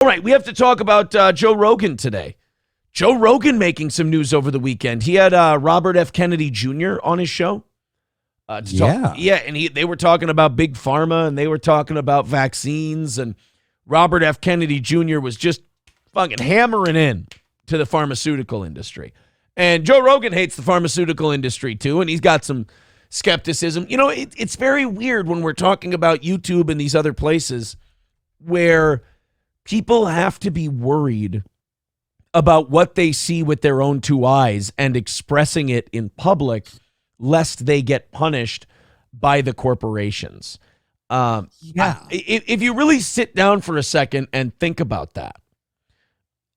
All right, we have to talk about Joe Rogan today. Joe Rogan making some news over the weekend. He had Robert F. Kennedy Jr. on his show. They were talking about big pharma, and they were talking about vaccines, and Robert F. Kennedy Jr. was just fucking hammering in to the pharmaceutical industry. And Joe Rogan hates the pharmaceutical industry too, and he's got some skepticism. You know, it's very weird when we're talking about YouTube and these other places where people have to be worried about what they see with their own two eyes and expressing it in public, lest they get punished by the corporations. If you really sit down for a second and think about that,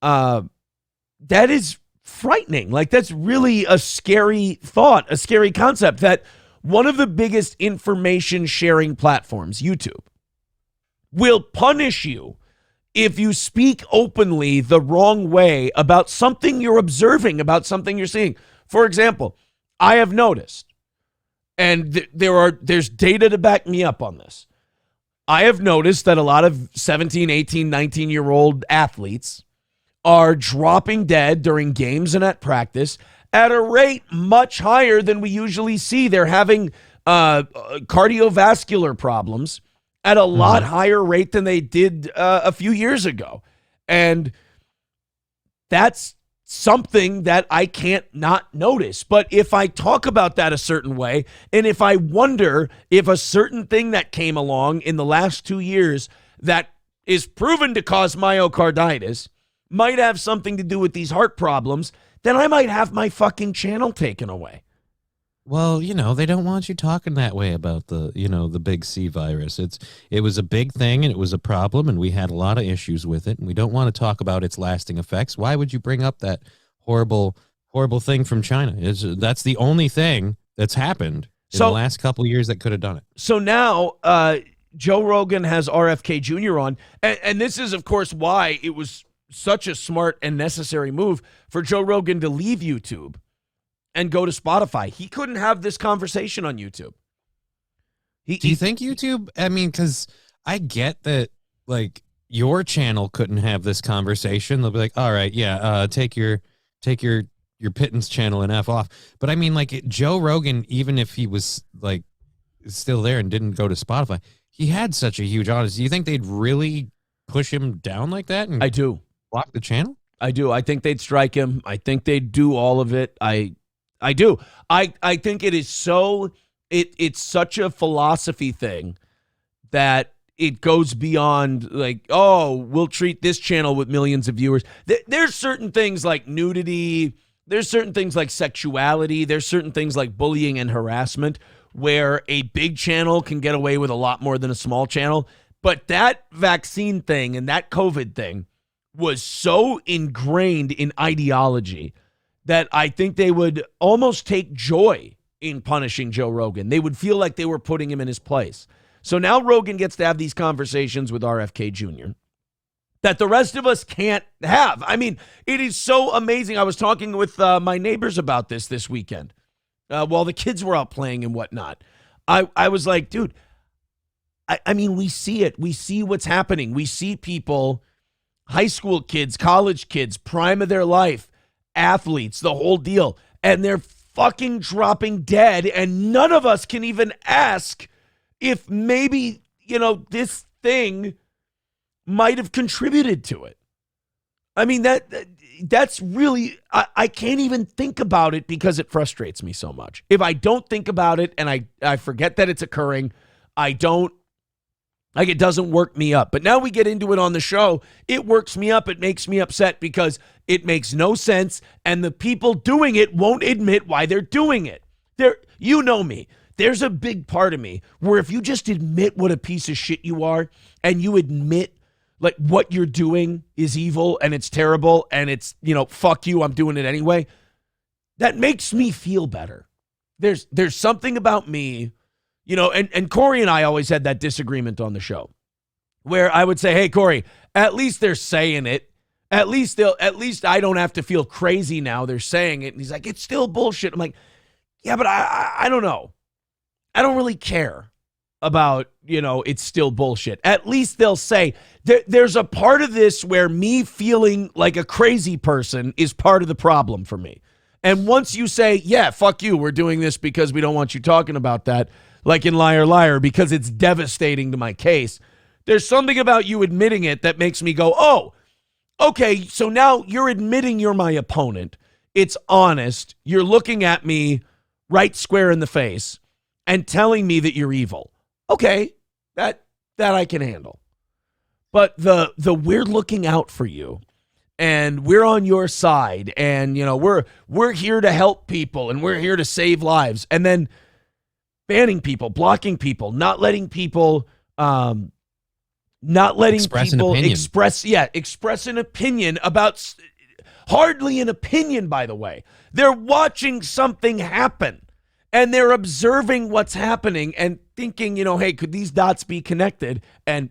that is frightening. Like, that's really a scary thought, a scary concept, that one of the biggest information sharing platforms, YouTube, will punish you if you speak openly the wrong way about something you're observing, about something you're seeing. For example, I have noticed, and there's data to back me up on this. I have noticed that a lot of 17, 18, 19-year-old athletes are dropping dead during games and at practice at a rate much higher than we usually see. They're having cardiovascular problems at a lot higher rate than they did a few years ago. And that's something that I can't not notice. But if I talk about that a certain way, and if I wonder if a certain thing that came along in the last 2 years that is proven to cause myocarditis might have something to do with these heart problems, then I might have my fucking channel taken away. Well, you know, they don't want you talking that way about the big C virus. It was a big thing, and it was a problem, and we had a lot of issues with it, and we don't want to talk about its lasting effects. Why would you bring up that horrible thing from China? That's the only thing that's happened in the last couple of years that could have done it. So now Joe Rogan has RFK Jr. on, and this is, of course, why it was such a smart and necessary move for Joe Rogan to leave YouTube and go to Spotify. He couldn't have this conversation on YouTube. Do you think YouTube, I mean, because I get that, like, your channel couldn't have this conversation. They'll be like, all right, yeah, take your pittance channel and F off. But I mean, like, Joe Rogan, even if he was, like, still there and didn't go to Spotify, he had such a huge audience. Do you think they'd really push him down like that? And I do. Block the channel? I do. I think they'd strike him. I think they'd do all of it. I do. I think it is it's such a philosophy thing that it goes beyond, like, oh, we'll treat this channel with millions of viewers. There's certain things like nudity. There's certain things like sexuality. There's certain things like bullying and harassment where a big channel can get away with a lot more than a small channel. But that vaccine thing and that COVID thing was so ingrained in ideology that I think they would almost take joy in punishing Joe Rogan. They would feel like they were putting him in his place. So now Rogan gets to have these conversations with RFK Jr. that the rest of us can't have. I mean, it is so amazing. I was talking with my neighbors about this weekend while the kids were out playing and whatnot. I was like, dude, I mean, we see it. We see what's happening. We see people, high school kids, college kids, prime of their life, athletes, the whole deal, and they're fucking dropping dead, and none of us can even ask if maybe, this thing might have contributed to it. I mean, that's really, I can't even think about it because it frustrates me so much. If I don't think about it and I forget that it's occurring, it doesn't work me up. But now we get into it on the show. It works me up. It makes me upset because it makes no sense. And the people doing it won't admit why they're doing it. You know me. There's a big part of me where if you just admit what a piece of shit you are and you admit like what you're doing is evil and it's terrible and it's, fuck you, I'm doing it anyway, that makes me feel better. There's something about me. And Corey and I always had that disagreement on the show where I would say, hey, Corey, at least they're saying it. At least I don't have to feel crazy now. They're saying it. And he's like, it's still bullshit. I'm like, yeah, but I don't know. I don't really care about, it's still bullshit. At least they'll say there's a part of this where me feeling like a crazy person is part of the problem for me. And once you say, yeah, fuck you, we're doing this because we don't want you talking about that, like in Liar Liar, because it's devastating to my case, there's something about you admitting it that makes me go, oh, okay, so now you're admitting you're my opponent. It's honest. You're looking at me right square in the face and telling me that you're evil. Okay, that I can handle. But the we're looking out for you and we're on your side and we're here to help people and we're here to save lives, and then banning people, blocking people, not letting people express an opinion about hardly an opinion, by the way. They're watching something happen and they're observing what's happening and thinking, hey, could these dots be connected? And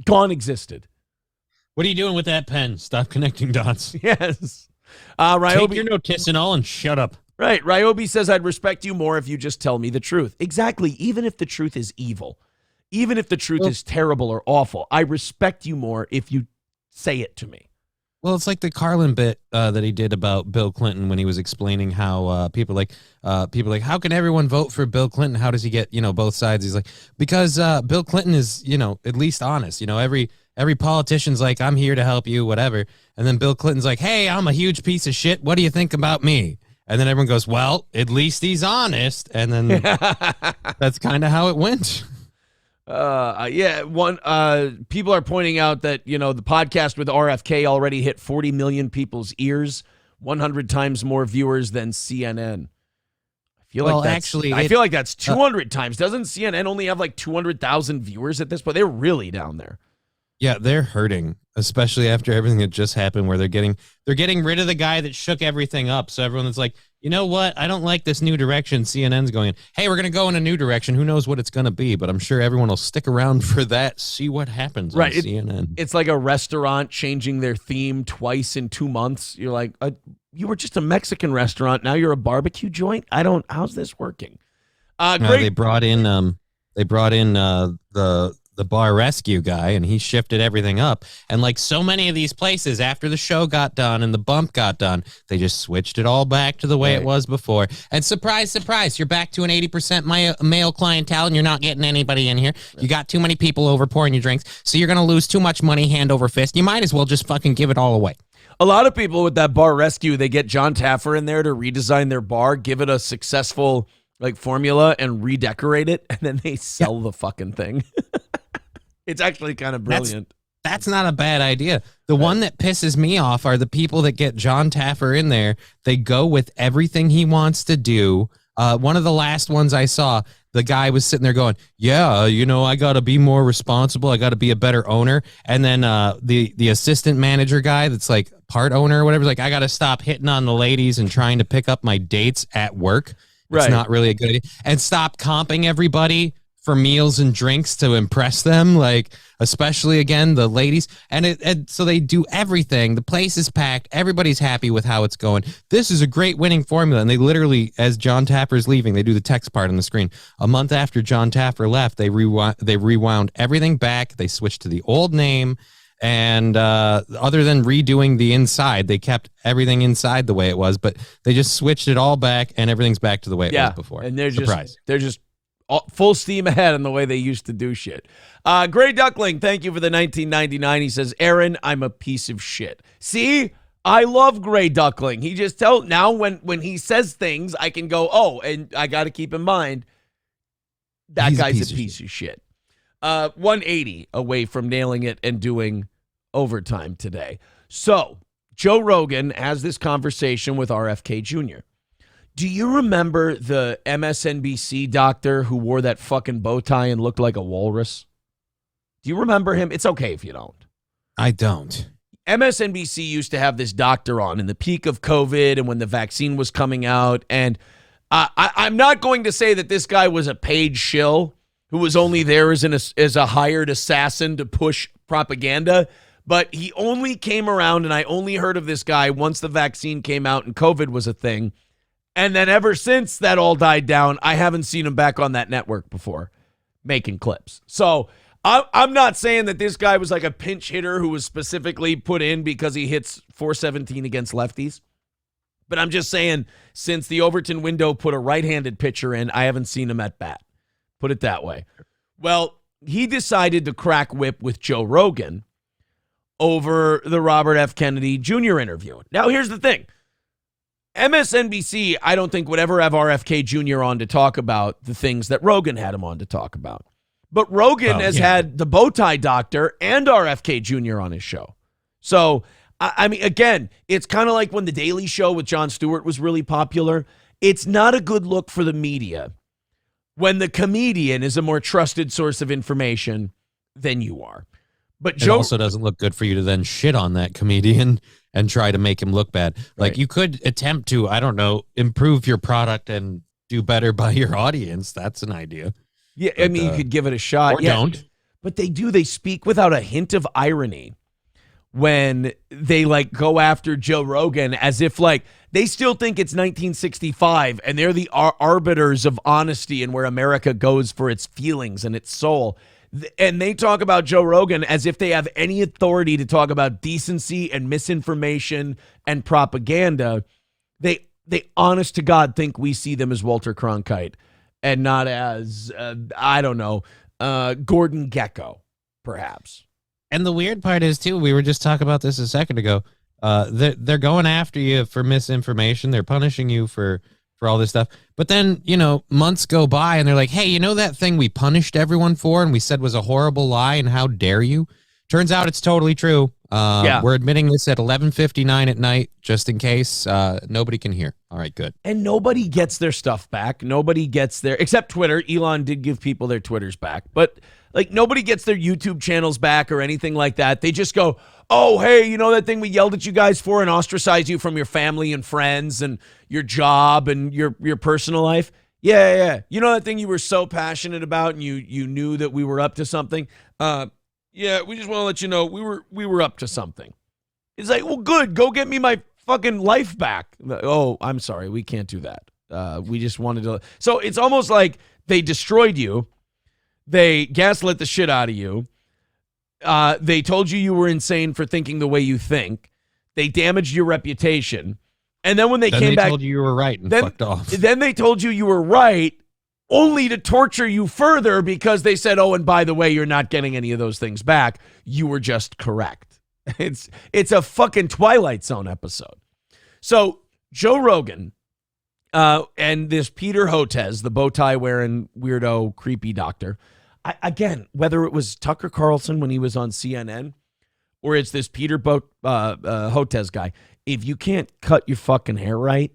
gone existed. What are you doing with that pen? Stop connecting dots. Yes. Ryobi, take your noticinol and shut up. Right. Ryobi says, I'd respect you more if you just tell me the truth. Exactly. Even if the truth is evil, even if the truth is terrible or awful, I respect you more if you say it to me. Well, it's like the Carlin bit that he did about Bill Clinton when he was explaining how people like, how can everyone vote for Bill Clinton? How does he get, both sides? He's like, because Bill Clinton is, at least honest. Every politician's like, I'm here to help you, whatever. And then Bill Clinton's like, hey, I'm a huge piece of shit. What do you think about me? And then everyone goes, well, at least he's honest. And then that's kind of how it went. People are pointing out that, the podcast with RFK already hit 40 million people's ears, 100 times more viewers than CNN. I feel like that's 200 times. Doesn't CNN only have like 200,000 viewers at this point? They're really down there. Yeah, they're hurting, especially after everything that just happened where they're getting rid of the guy that shook everything up. So everyone's like, you know what? I don't like this new direction CNN's going in. Hey, we're going to go in a new direction. Who knows what it's going to be? But I'm sure everyone will stick around for that, see what happens on CNN. It's like a restaurant changing their theme twice in 2 months. You're like, you were just a Mexican restaurant. Now you're a barbecue joint? How's this working? Great. They brought in the bar rescue guy, and he shifted everything up. And like so many of these places, after the show got done and the bump got done, they just switched it all back to the way it was before. And surprise, surprise, you're back to an 80% male clientele and you're not getting anybody in here. You got too many people over pouring your drinks, so you're going to lose too much money hand over fist. You might as well just fucking give it all away. A lot of people with that bar rescue, they get John Taffer in there to redesign their bar, give it a successful formula and redecorate it, and then they sell the fucking thing. It's actually kind of brilliant. That's not a bad idea. The one that pisses me off are the people that get John Taffer in there. They go with everything he wants to do. One of the last ones I saw, the guy was sitting there going, yeah, I got to be more responsible. I got to be a better owner. And then the assistant manager guy that's like part owner or whatever is like, I got to stop hitting on the ladies and trying to pick up my dates at work. It's not really a good idea. And stop comping everybody for meals and drinks to impress them, like especially again the ladies, and so they do everything. The place is packed, everybody's happy with how it's going. This is a great winning formula, and they literally, as John Taffer's leaving, they do the text part on the screen. A month after John Taffer left, they rewound everything back. They switched to the old name, and other than redoing the inside, they kept everything inside the way it was, but they just switched it all back, and everything's back to the way it was before. And they're just full steam ahead in the way they used to do shit. Gray Duckling, thank you for the 1999. He says, Aaron, I'm a piece of shit. See, I love Gray Duckling. He just now when he says things, I can go, oh, and I got to keep in mind that guy's a piece of shit. 180 away from nailing it and doing overtime today. So Joe Rogan has this conversation with RFK Jr. Do you remember the MSNBC doctor who wore that fucking bow tie and looked like a walrus? Do you remember him? It's okay if you don't. I don't. MSNBC used to have this doctor on in the peak of COVID and when the vaccine was coming out. And I'm not going to say that this guy was a paid shill who was only there as a hired assassin to push propaganda. But he only came around, and I only heard of this guy once the vaccine came out and COVID was a thing. And then ever since that all died down, I haven't seen him back on that network before. making clips. So I'm not saying that this guy was like a pinch hitter who was specifically put in because he hits .417 against lefties. But I'm just saying, since the Overton window put a right-handed pitcher in, I haven't seen him at bat. Put it that way. Well, he decided to crack whip with Joe Rogan over the Robert F. Kennedy Jr. interview. Now, here's the thing. MSNBC, I don't think, would ever have RFK Jr. on to talk about the things that Rogan had him on to talk about. But Rogan has had the bow tie doctor and RFK Jr. on his show. So, I mean, again, it's kind of like when The Daily Show with Jon Stewart was really popular. It's not a good look for the media when the comedian is a more trusted source of information than you are. But Joe also doesn't look good for you to then shit on that comedian and try to make him look bad. Like you could attempt to, I don't know, improve your product and do better by your audience. That's an idea. Yeah, but, I mean, you could give it a shot. Or don't. But they do. They speak without a hint of irony when they like go after Joe Rogan as if like they still think it's 1965 and they're the arbiters of honesty and where America goes for its feelings and its soul. And they talk about Joe Rogan as if they have any authority to talk about decency and misinformation and propaganda. They honest to God think we see them as Walter Cronkite and not as, I don't know, Gordon Gekko, perhaps. And the weird part is, too, we were just talking about this a second ago. They're going after you for misinformation. They're punishing you for all this stuff. But then, you know, months go by and they're like, hey, you know that thing we punished everyone for and we said was a horrible lie and how dare you? Turns out it's totally true. We're admitting this at 11:59 at night, just in case nobody can hear. All right, good. And nobody gets their stuff back. Nobody gets their, except Twitter. Elon did give people their Twitters back. But like nobody gets their YouTube channels back or anything like that. They just go, oh, hey, you know that thing we yelled at you guys for and ostracized you from your family and friends and your job and your personal life? Yeah. You know that thing you were so passionate about and you knew that we were up to something? Yeah, we just want to let you know we were up to something. It's like, well, good. Go get me my fucking life back. Oh, I'm sorry. We can't do that. We just wanted to. So it's almost like they destroyed you. They gaslit the shit out of you. They told you were insane for thinking the way you think. They damaged your reputation. And then when they came back, told you were right and fucked off. Then they told you were right, only to torture you further because they said, oh, and by the way, you're not getting any of those things back. You were just correct. It's a fucking Twilight Zone episode. So Joe Rogan and this Peter Hotez, the bow tie wearing weirdo, creepy doctor. Again, whether it was Tucker Carlson when he was on CNN or it's this Peter Hotez guy, if you can't cut your fucking hair right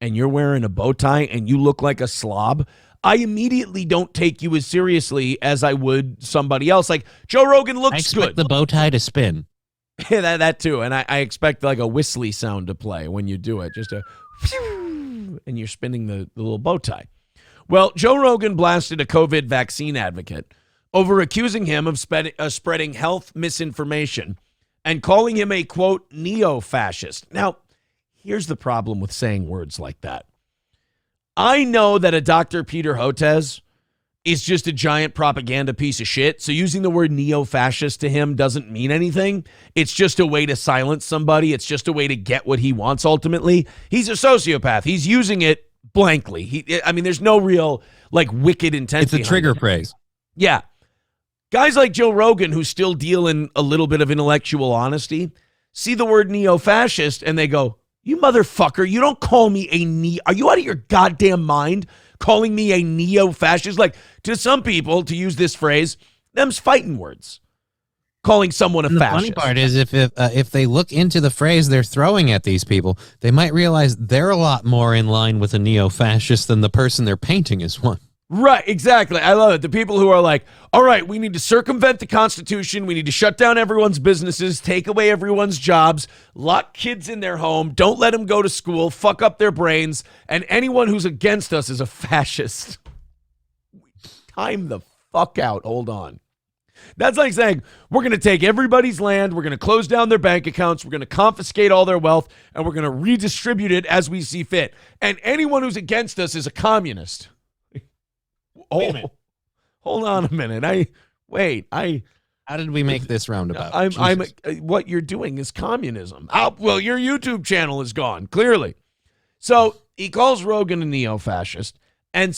and you're wearing a bow tie and you look like a slob, I immediately don't take you as seriously as I would somebody else. Like Joe Rogan looks I expect good. The bow tie to spin. Yeah, that too. And I expect like a whistly sound to play when you do it. Just a and you're spinning the little bow tie. Well, Joe Rogan blasted a COVID vaccine advocate over accusing him of spreading health misinformation and calling him a, quote, neo-fascist. Now, here's the problem with saying words like that. I know that a Dr. Peter Hotez is just a giant propaganda piece of shit, so using the word neo-fascist to him doesn't mean anything. It's just a way to silence somebody. It's just a way to get what he wants ultimately. He's a sociopath. He's using it blankly. There's no real like wicked intent. It's a trigger phrase. Yeah. Guys like Joe Rogan who still deal in a little bit of intellectual honesty see the word neo-fascist and they go, you motherfucker, you don't call me are you out of your goddamn mind calling me a neo-fascist? Like to some people, to use this phrase, them's fighting words. Calling someone a fascist. The funny part is if they look into the phrase they're throwing at these people, they might realize they're a lot more in line with a neo-fascist than the person they're painting as one. Right, exactly. I love it. The people who are like, all right, we need to circumvent the Constitution. We need to shut down everyone's businesses, take away everyone's jobs, lock kids in their home, don't let them go to school, fuck up their brains, and anyone who's against us is a fascist. Time the fuck out. Hold on. That's like saying we're going to take everybody's land, we're going to close down their bank accounts, we're going to confiscate all their wealth, and we're going to redistribute it as we see fit. And anyone who's against us is a communist. Oh, Hold on a minute. How did we make this roundabout? What you're doing is communism. Well, your YouTube channel is gone, clearly. So he calls Rogan a neo-fascist. And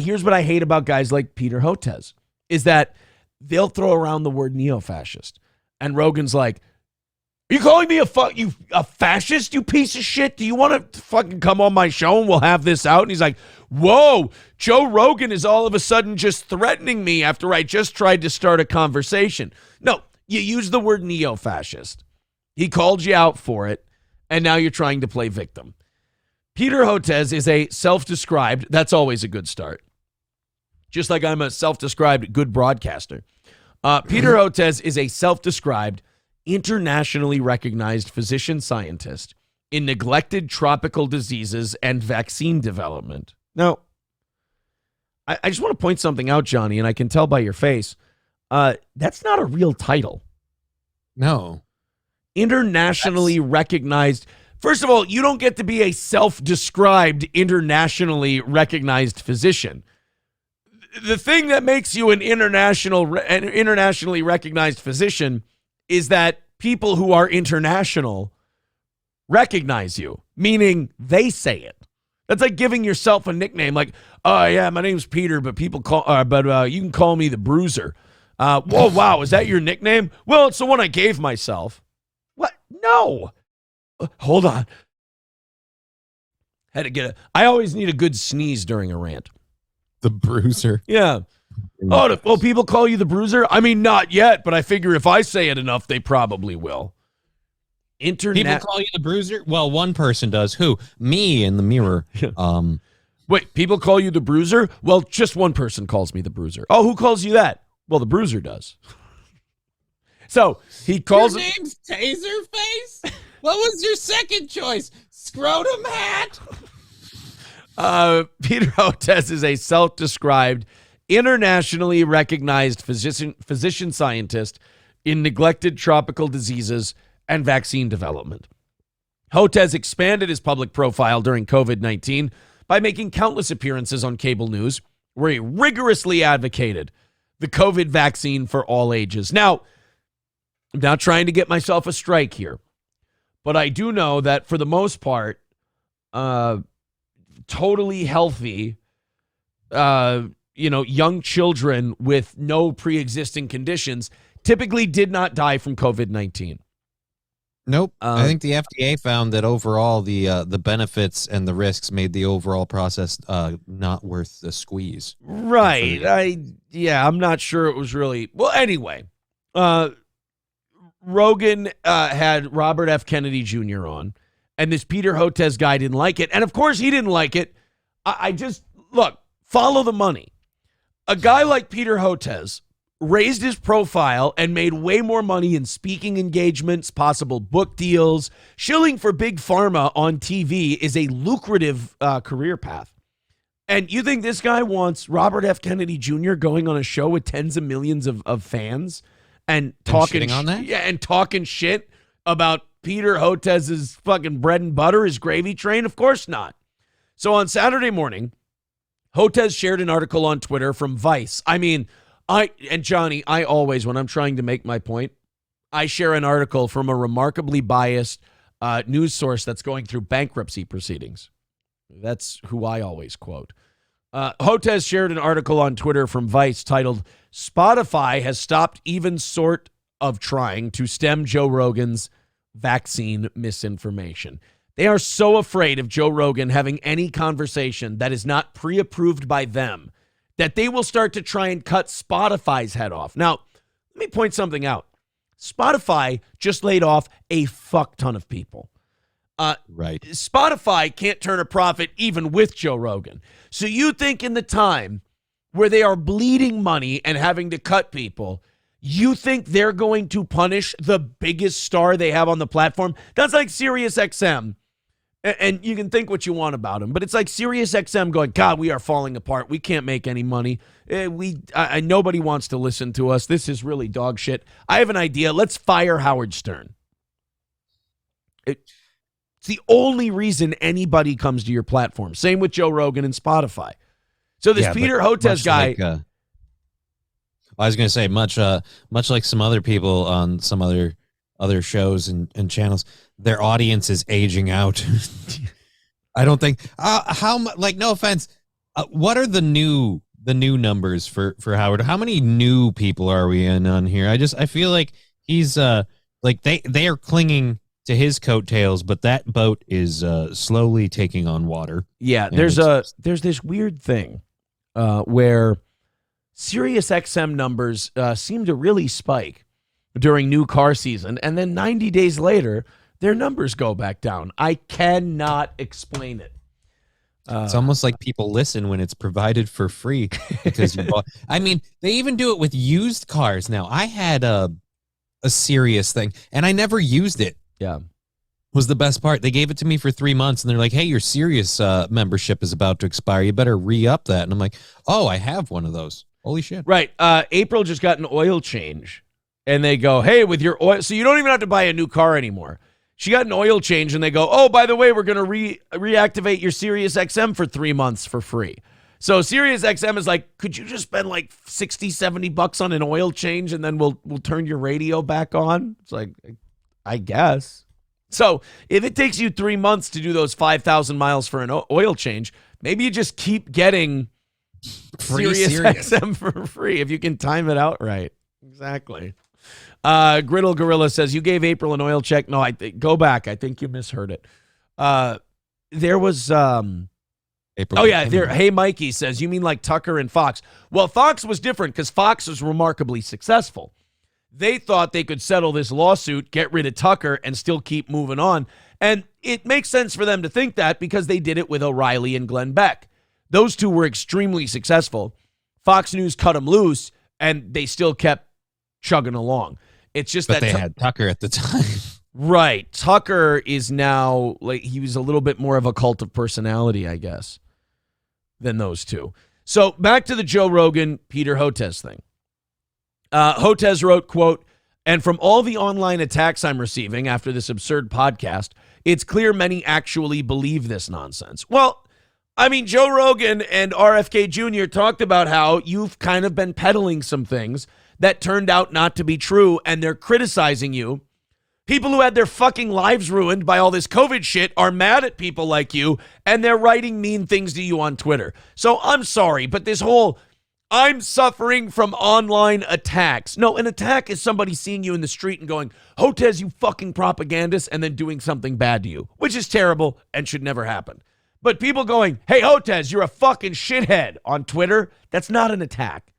here's what I hate about guys like Peter Hotez, is that they'll throw around the word neo-fascist. And Rogan's like, are you calling me a fascist, you piece of shit? Do you want to fucking come on my show and we'll have this out? And he's like, whoa, Joe Rogan is all of a sudden just threatening me after I just tried to start a conversation. No, you use the word neo-fascist. He called you out for it, and now you're trying to play victim. Peter Hotez is a self-described, that's always a good start. Just like I'm a self-described good broadcaster. Peter Hotez is a self-described, internationally recognized physician scientist in neglected tropical diseases and vaccine development. Now, I just want to point something out, Johnny, and I can tell by your face. That's not a real title. No. Internationally recognized. First of all, you don't get to be a self-described, internationally recognized physician. The thing that makes you an internationally recognized physician is that people who are international recognize you, meaning they say it. That's like giving yourself a nickname, like, oh yeah, my name's Peter, but you can call me the Bruiser. Whoa, wow, is that your nickname? Well, it's the one I gave myself. What? No. Hold on. I always need a good sneeze during a rant. The Bruiser. Yeah. Oh, people call you the Bruiser? I mean, not yet, but I figure if I say it enough, they probably will. People call you the Bruiser? Well, one person does. Who? Me in the mirror. Wait, people call you the Bruiser? Well, just one person calls me the Bruiser. Oh, who calls you that? Well, the Bruiser does. So he calls. Your name's Taserface? What was your second choice? Scrotum Hat? Peter Hotez is a self-described, internationally recognized physician scientist in neglected tropical diseases and vaccine development. Hotez expanded his public profile during COVID-19 by making countless appearances on cable news, where he rigorously advocated the COVID vaccine for all ages. Now, I'm not trying to get myself a strike here, but I do know that for the most part, totally healthy, young children with no pre-existing conditions typically did not die from COVID-19. Nope. I think the FDA found that overall the benefits and the risks made the overall process not worth the squeeze. Right. I'm not sure it was really. Well, anyway, Rogan had Robert F. Kennedy Jr. on, and this Peter Hotez guy didn't like it. And of course he didn't like it. Look, follow the money. A guy like Peter Hotez raised his profile and made way more money in speaking engagements, possible book deals. Shilling for big pharma on TV is a lucrative career path. And you think this guy wants Robert F. Kennedy Jr. going on a show with tens of millions of fans and talking on that? Yeah, and talking shit about Peter Hotez's fucking bread and butter, his gravy train? Of course not. So on Saturday morning, Hotez shared an article on Twitter from Vice. I mean, Johnny, I always, when I'm trying to make my point, I share an article from a remarkably biased news source that's going through bankruptcy proceedings. That's who I always quote. Hotez shared an article on Twitter from Vice titled, "Spotify has stopped even sort of trying to stem Joe Rogan's vaccine misinformation." They are so afraid of Joe Rogan having any conversation that is not pre-approved by them that they will start to try and cut Spotify's head off. Now, let me point something out. Spotify just laid off a fuck ton of people. Right. Spotify can't turn a profit even with Joe Rogan. So you think in the time where they are bleeding money and having to cut people, you think they're going to punish the biggest star they have on the platform? That's like SiriusXM. And you can think what you want about him, but it's like SiriusXM going, God, we are falling apart. We can't make any money. Nobody wants to listen to us. This is really dog shit. I have an idea. Let's fire Howard Stern. It's the only reason anybody comes to your platform. Same with Joe Rogan and Spotify. So this Peter Hotez guy, I was going to say much like some other people on some other shows and channels, their audience is aging out. I don't think no offense. What are the new numbers for Howard? How many new people are we in on here? I feel like he's like they are clinging to his coattails, but that boat is slowly taking on water. Yeah, there's this weird thing where Sirius XM numbers seem to really spike during new car season, and then 90 days later, their numbers go back down. I cannot explain it. It's almost like people listen when it's provided for free because you bought. I mean, they even do it with used cars now. I had a Sirius thing, and I never used it. Yeah. Was the best part. They gave it to me for 3 months, and they're like, hey, your Sirius membership is about to expire. You better re-up that. And I'm like, oh, I have one of those. Holy shit. Right. April just got an oil change, and they go, hey, with your oil, so you don't even have to buy a new car anymore. She got an oil change, and they go, oh, by the way, we're going to reactivate your Sirius XM for 3 months for free. So Sirius XM is like, could you just spend like $60, $70 on an oil change, and then we'll turn your radio back on? It's like, I guess. So if it takes you 3 months to do those 5,000 miles for an oil change, maybe you just keep getting Sirius XM for free if you can time it out right. Exactly. Griddle Gorilla says, you gave April an oil check. No, go back. I think you misheard it. There was April. Oh, yeah. Hey, Mikey says, you mean like Tucker and Fox? Well, Fox was different because Fox was remarkably successful. They thought they could settle this lawsuit, get rid of Tucker, and still keep moving on. And it makes sense for them to think that because they did it with O'Reilly and Glenn Beck. Those two were extremely successful. Fox News cut them loose, and they still kept chugging along. It's just but they had Tucker at the time. Right. Tucker is now, like, he was a little bit more of a cult of personality, I guess, than those two. So back to the Joe Rogan, Peter Hotez thing. Hotez wrote, quote, and from all the online attacks I'm receiving after this absurd podcast, it's clear many actually believe this nonsense. Well, I mean, Joe Rogan and RFK Jr. talked about how you've kind of been peddling some things that turned out not to be true, and they're criticizing you. People who had their fucking lives ruined by all this COVID shit are mad at people like you, and they're writing mean things to you on Twitter. So I'm sorry, but this whole I'm suffering from online attacks. No, an attack is somebody seeing you in the street and going, Hotez, you fucking propagandist, and then doing something bad to you, which is terrible and should never happen. But people going, hey, Hotez, you're a fucking shithead on Twitter, that's not an attack.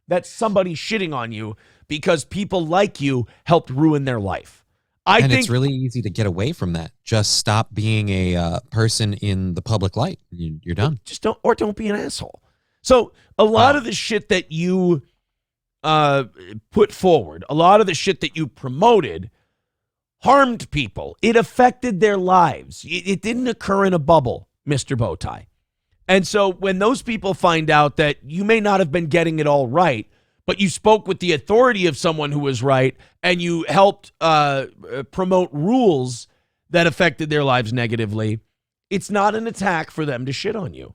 That's somebody shitting on you because people like you helped ruin their life. I think it's really easy to get away from that. Just stop being a person in the public light. You're done. Just don't be an asshole. So a lot of the shit that you put forward, a lot of the shit that you promoted harmed people. It affected their lives. It didn't occur in a bubble, Mr. Bowtie. And so when those people find out that you may not have been getting it all right, but you spoke with the authority of someone who was right, and you helped promote rules that affected their lives negatively, it's not an attack for them to shit on you.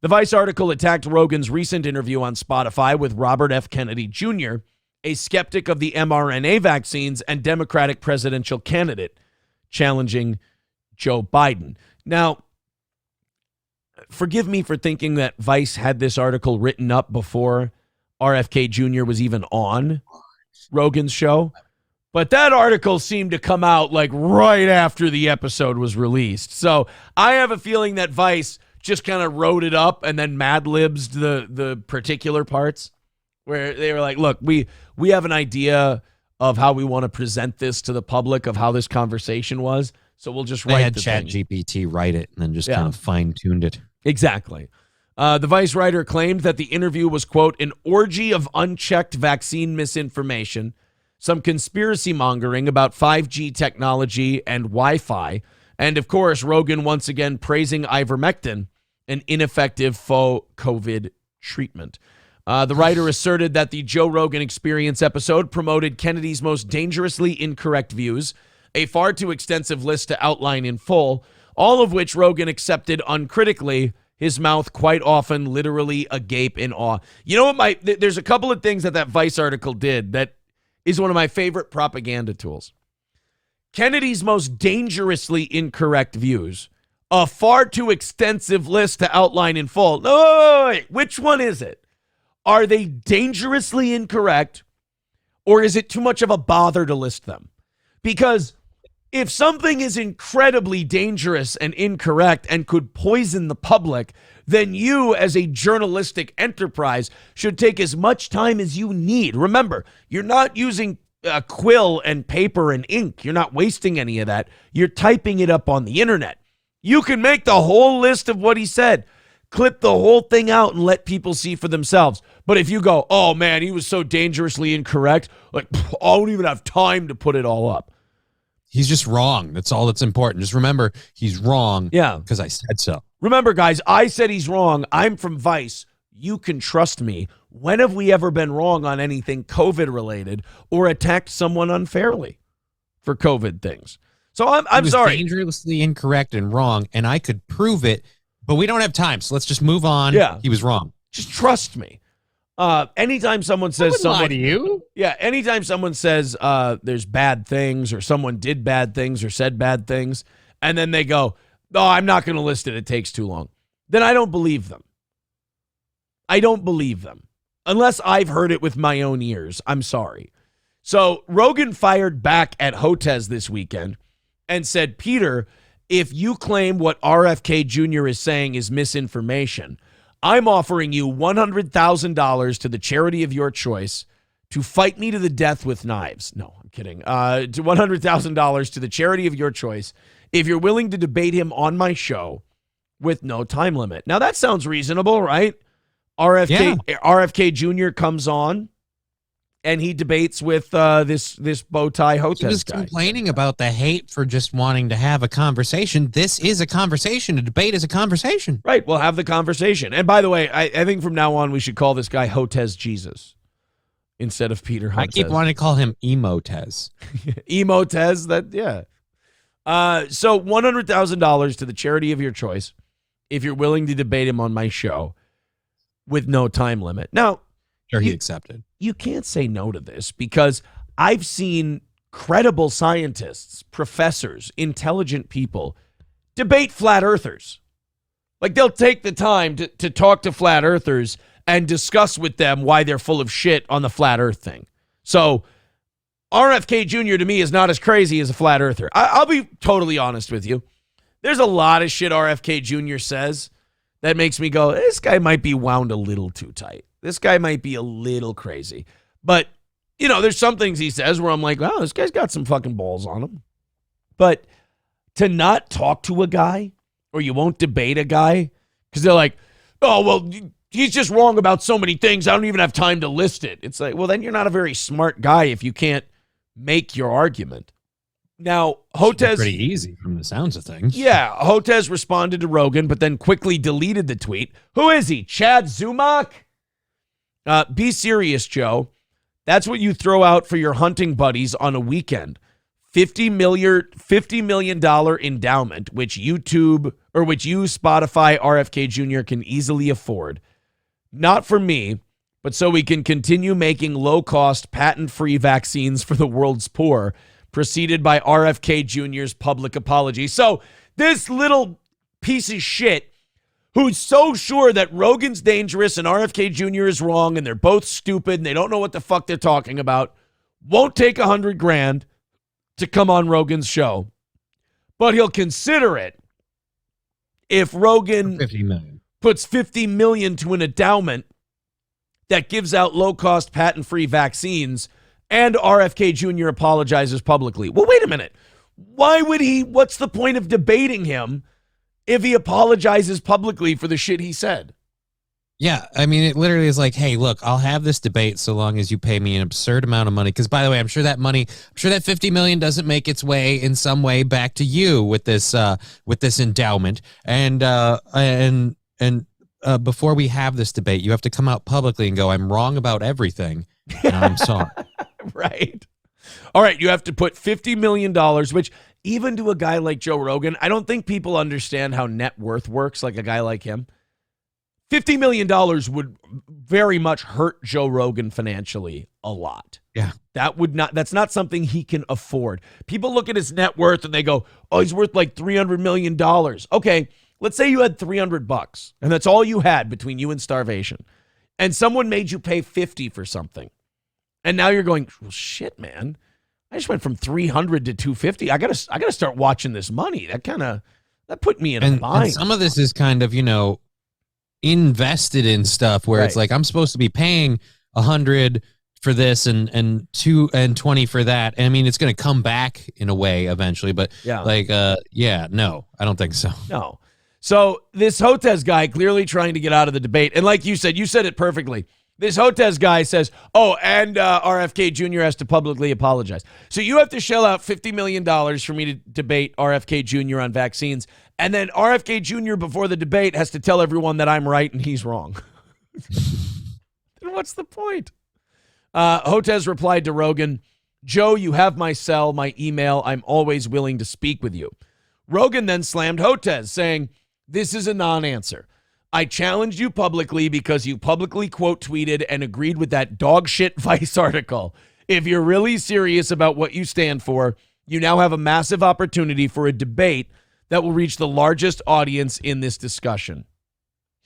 The Vice article attacked Rogan's recent interview on Spotify with Robert F. Kennedy Jr., a skeptic of the mRNA vaccines and Democratic presidential candidate, challenging Joe Biden. Now, forgive me for thinking that Vice had this article written up before RFK Jr. was even on Rogan's show, but that article seemed to come out like right after the episode was released. So I have a feeling that Vice just kind of wrote it up and then Mad-Libs the particular parts where they were like, look, we have an idea of how we want to present this to the public, of how this conversation was. So we'll just write the thing. They had ChatGPT write it and then just kind of fine-tuned it. Exactly. The Vice writer claimed that the interview was, quote, an orgy of unchecked vaccine misinformation, some conspiracy mongering about 5G technology and Wi-Fi, and, of course, Rogan once again praising ivermectin, an ineffective faux COVID treatment. The writer asserted that the Joe Rogan Experience episode promoted Kennedy's most dangerously incorrect views, a far too extensive list to outline in full, all of which Rogan accepted uncritically, his mouth quite often literally agape in awe. You know what? There's a couple of things that Vice article did that is one of my favorite propaganda tools. Kennedy's most dangerously incorrect views, a far too extensive list to outline in full. No, wait, which one is it? Are they dangerously incorrect, or is it too much of a bother to list them? Because if something is incredibly dangerous and incorrect and could poison the public, then you, as a journalistic enterprise, should take as much time as you need. Remember, you're not using a quill and paper and ink. You're not wasting any of that. You're typing it up on the internet. You can make the whole list of what he said, clip the whole thing out and let people see for themselves. But if you go, oh man, he was so dangerously incorrect, like, I don't even have time to put it all up. He's just wrong. That's all that's important. Just remember, he's wrong. Yeah. Because I said so. Remember, guys, I said he's wrong. I'm from Vice. You can trust me. When have we ever been wrong on anything COVID related or attacked someone unfairly for COVID things? So I'm sorry. Dangerously incorrect and wrong, and I could prove it, but we don't have time. So let's just move on. Yeah. He was wrong. Just trust me. Anytime someone says lie to you. Yeah, anytime someone says there's bad things or someone did bad things or said bad things, and then they go, oh, I'm not going to list it. It takes too long. Then I don't believe them. I don't believe them. Unless I've heard it with my own ears. I'm sorry. So Rogan fired back at Hotez this weekend and said, Peter, if you claim what RFK Jr. is saying is misinformation, I'm offering you $100,000 to the charity of your choice to fight me to the death with knives. No, I'm kidding. To $100,000 to the charity of your choice if you're willing to debate him on my show with no time limit. Now, that sounds reasonable, right? RFK Jr. comes on and he debates with this bow tie Hotez guy. He was complaining about the hate for just wanting to have a conversation. This is a conversation. A debate is a conversation. Right. We'll have the conversation. And by the way, I think from now on we should call this guy Hotez Jesus instead of Peter Hotez. I keep wanting to call him Emotez. Emotez, that, yeah. So $100,000 to the charity of your choice if you're willing to debate him on my show with no time limit. Now, sure, he accepted. You can't say no to this because I've seen credible scientists, professors, intelligent people debate flat earthers. Like they'll take the time to talk to flat earthers and discuss with them why they're full of shit on the flat earth thing. So RFK Jr. to me is not as crazy as a flat earther. I'll be totally honest with you. There's a lot of shit RFK Jr. says that makes me go, this guy might be wound a little too tight. This guy might be a little crazy. But, you know, there's some things he says where I'm like, wow, this guy's got some fucking balls on him. But to not talk to a guy or you won't debate a guy because they're like, oh, well, he's just wrong about so many things. I don't even have time to list it. It's like, well, then you're not a very smart guy if you can't make your argument. Now, Hotez... Pretty easy from the sounds of things. Yeah, Hotez responded to Rogan, but then quickly deleted the tweet. Who is he, Chad Zumock? Be serious, Joe. That's what you throw out for your hunting buddies on a weekend. $50 million endowment, which you, Spotify, RFK Jr. can easily afford. Not for me, but so we can continue making low-cost, patent-free vaccines for the world's poor, preceded by RFK Jr.'s public apology. So this little piece of shit who's so sure that Rogan's dangerous and RFK Jr. is wrong and they're both stupid and they don't know what the fuck they're talking about, won't take $100,000 to come on Rogan's show. But he'll consider it if Rogan $50 million. Puts $50 million to an endowment that gives out low-cost, patent-free vaccines and RFK Jr. apologizes publicly. Well, wait a minute. Why would he? What's the point of debating him if he apologizes publicly for the shit he said? Yeah, I mean, it literally is like, hey, look, I'll have this debate so long as you pay me an absurd amount of money. Because, by the way, I'm sure that $50 million doesn't make its way in some way back to you with this endowment. And before we have this debate, you have to come out publicly and go, I'm wrong about everything, and I'm sorry. Right. All right, you have to put $50 million, which even to a guy like Joe Rogan, I don't think people understand how net worth works like a guy like him. $50 million would very much hurt Joe Rogan financially a lot. Yeah. That's not something he can afford. People look at his net worth and they go, oh, he's worth like $300 million. Okay, let's say you had $300 and that's all you had between you and starvation. And someone made you pay $50 for something. And now you're going, well, shit, man. I just went from $300 to $250. I gotta start watching this money. That put me in a bind. And some of this is kind of, invested in stuff where it's like, I'm supposed to be paying $100 for this and $2 and $20 for that. I mean, it's going to come back in a way eventually, but no, I don't think so. No. So this Hotez guy clearly trying to get out of the debate. And like you said it perfectly. This Hotez guy says, and RFK Jr. has to publicly apologize. So you have to shell out $50 million for me to debate RFK Jr. on vaccines. And then RFK Jr. before the debate has to tell everyone that I'm right and he's wrong. Then what's the point? Hotez replied to Rogan, Joe, you have my cell, my email. I'm always willing to speak with you. Rogan then slammed Hotez, saying, this is a non-answer. I challenged you publicly because you publicly quote tweeted and agreed with that dog shit Vice article. If you're really serious about what you stand for, you now have a massive opportunity for a debate that will reach the largest audience in this discussion.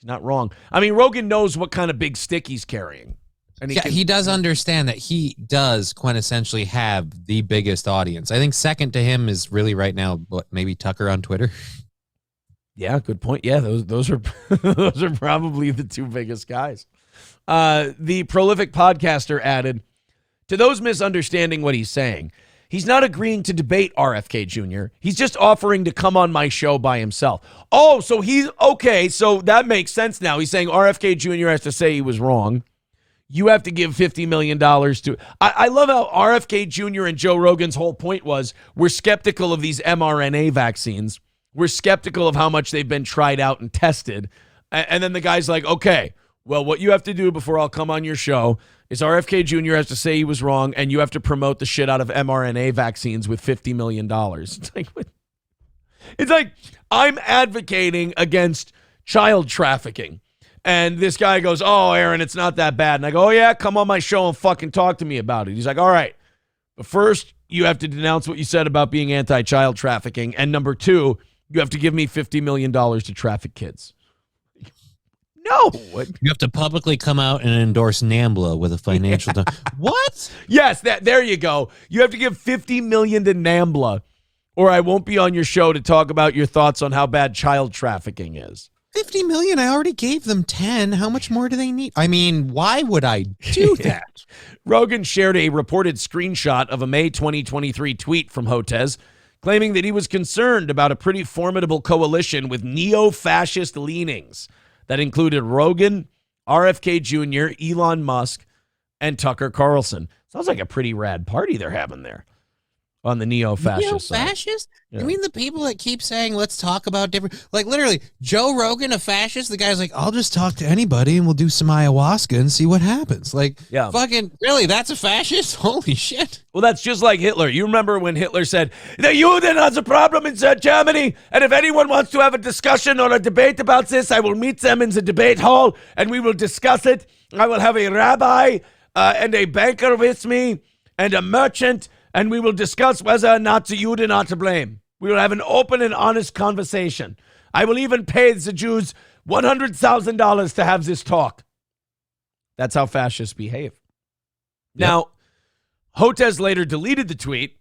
He's not wrong. I mean, Rogan knows what kind of big stick he's carrying. And he does understand that he does quintessentially have the biggest audience. I think second to him is really right now, maybe Tucker on Twitter. Yeah, good point. Yeah, those are those are probably the two biggest guys. The prolific podcaster added, to those misunderstanding what he's saying, he's not agreeing to debate RFK Jr. He's just offering to come on my show by himself. Oh, so he's okay. So that makes sense now. He's saying RFK Jr. has to say he was wrong. You have to give $50 million to. I love how RFK Jr. and Joe Rogan's whole point was we're skeptical of these mRNA vaccines. We're skeptical of how much they've been tried out and tested. And then the guy's like, okay, well, what you have to do before I'll come on your show is RFK Jr. has to say he was wrong, and you have to promote the shit out of mRNA vaccines with $50 million. It's like I'm advocating against child trafficking. And this guy goes, oh, Aaron, it's not that bad. And I go, oh, yeah, come on my show and fucking talk to me about it. He's like, all right, but first you have to denounce what you said about being anti-child trafficking. And number two, you have to give me $50 million to traffic kids. No. You have to publicly come out and endorse NAMBLA with a financial... What? Yes, there you go. You have to give $50 million to NAMBLA, or I won't be on your show to talk about your thoughts on how bad child trafficking is. $50 million? I already gave them 10. How much more do they need? I mean, why would I do that? Rogan shared a reported screenshot of a May 2023 tweet from Hotez, claiming that he was concerned about a pretty formidable coalition with neo-fascist leanings that included Rogan, RFK Jr., Elon Musk, and Tucker Carlson. Sounds like a pretty rad party they're having there on the neo-fascist side. Neo-fascist? Yeah. You mean the people that keep saying, let's talk about different... Like, literally, Joe Rogan, a fascist? The guy's like, I'll just talk to anybody and we'll do some ayahuasca and see what happens. Like, fucking, really, that's a fascist? Holy shit. Well, that's just like Hitler. You remember when Hitler said, the Juden has a problem in Germany, and if anyone wants to have a discussion or a debate about this, I will meet them in the debate hall, and we will discuss it. I will have a rabbi and a banker with me and a merchant, and we will discuss whether or not the Juden are to blame. We will have an open and honest conversation. I will even pay the Jews $100,000 to have this talk. That's how fascists behave. Yep. Now, Hotez later deleted the tweet.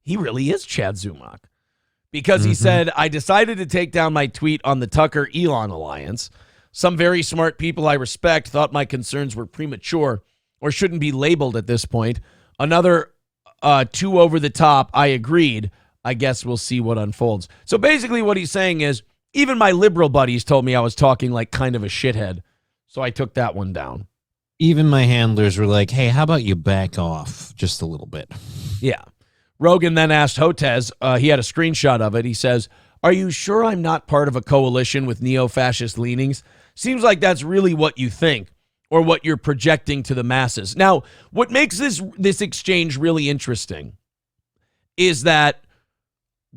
He really is Chad Zumock because he said, I decided to take down my tweet on the Tucker-Elon alliance. Some very smart people I respect thought my concerns were premature or shouldn't be labeled at this point. Another too over the top. I agreed. I guess we'll see what unfolds. So basically what he's saying is even my liberal buddies told me I was talking like kind of a shithead. So I took that one down. Even my handlers were like, hey, how about you back off just a little bit? Yeah. Rogan then asked Hotez, he had a screenshot of it. He says, are you sure I'm not part of a coalition with neo-fascist leanings? Seems like that's really what you think or what you're projecting to the masses. Now, what makes this exchange really interesting is that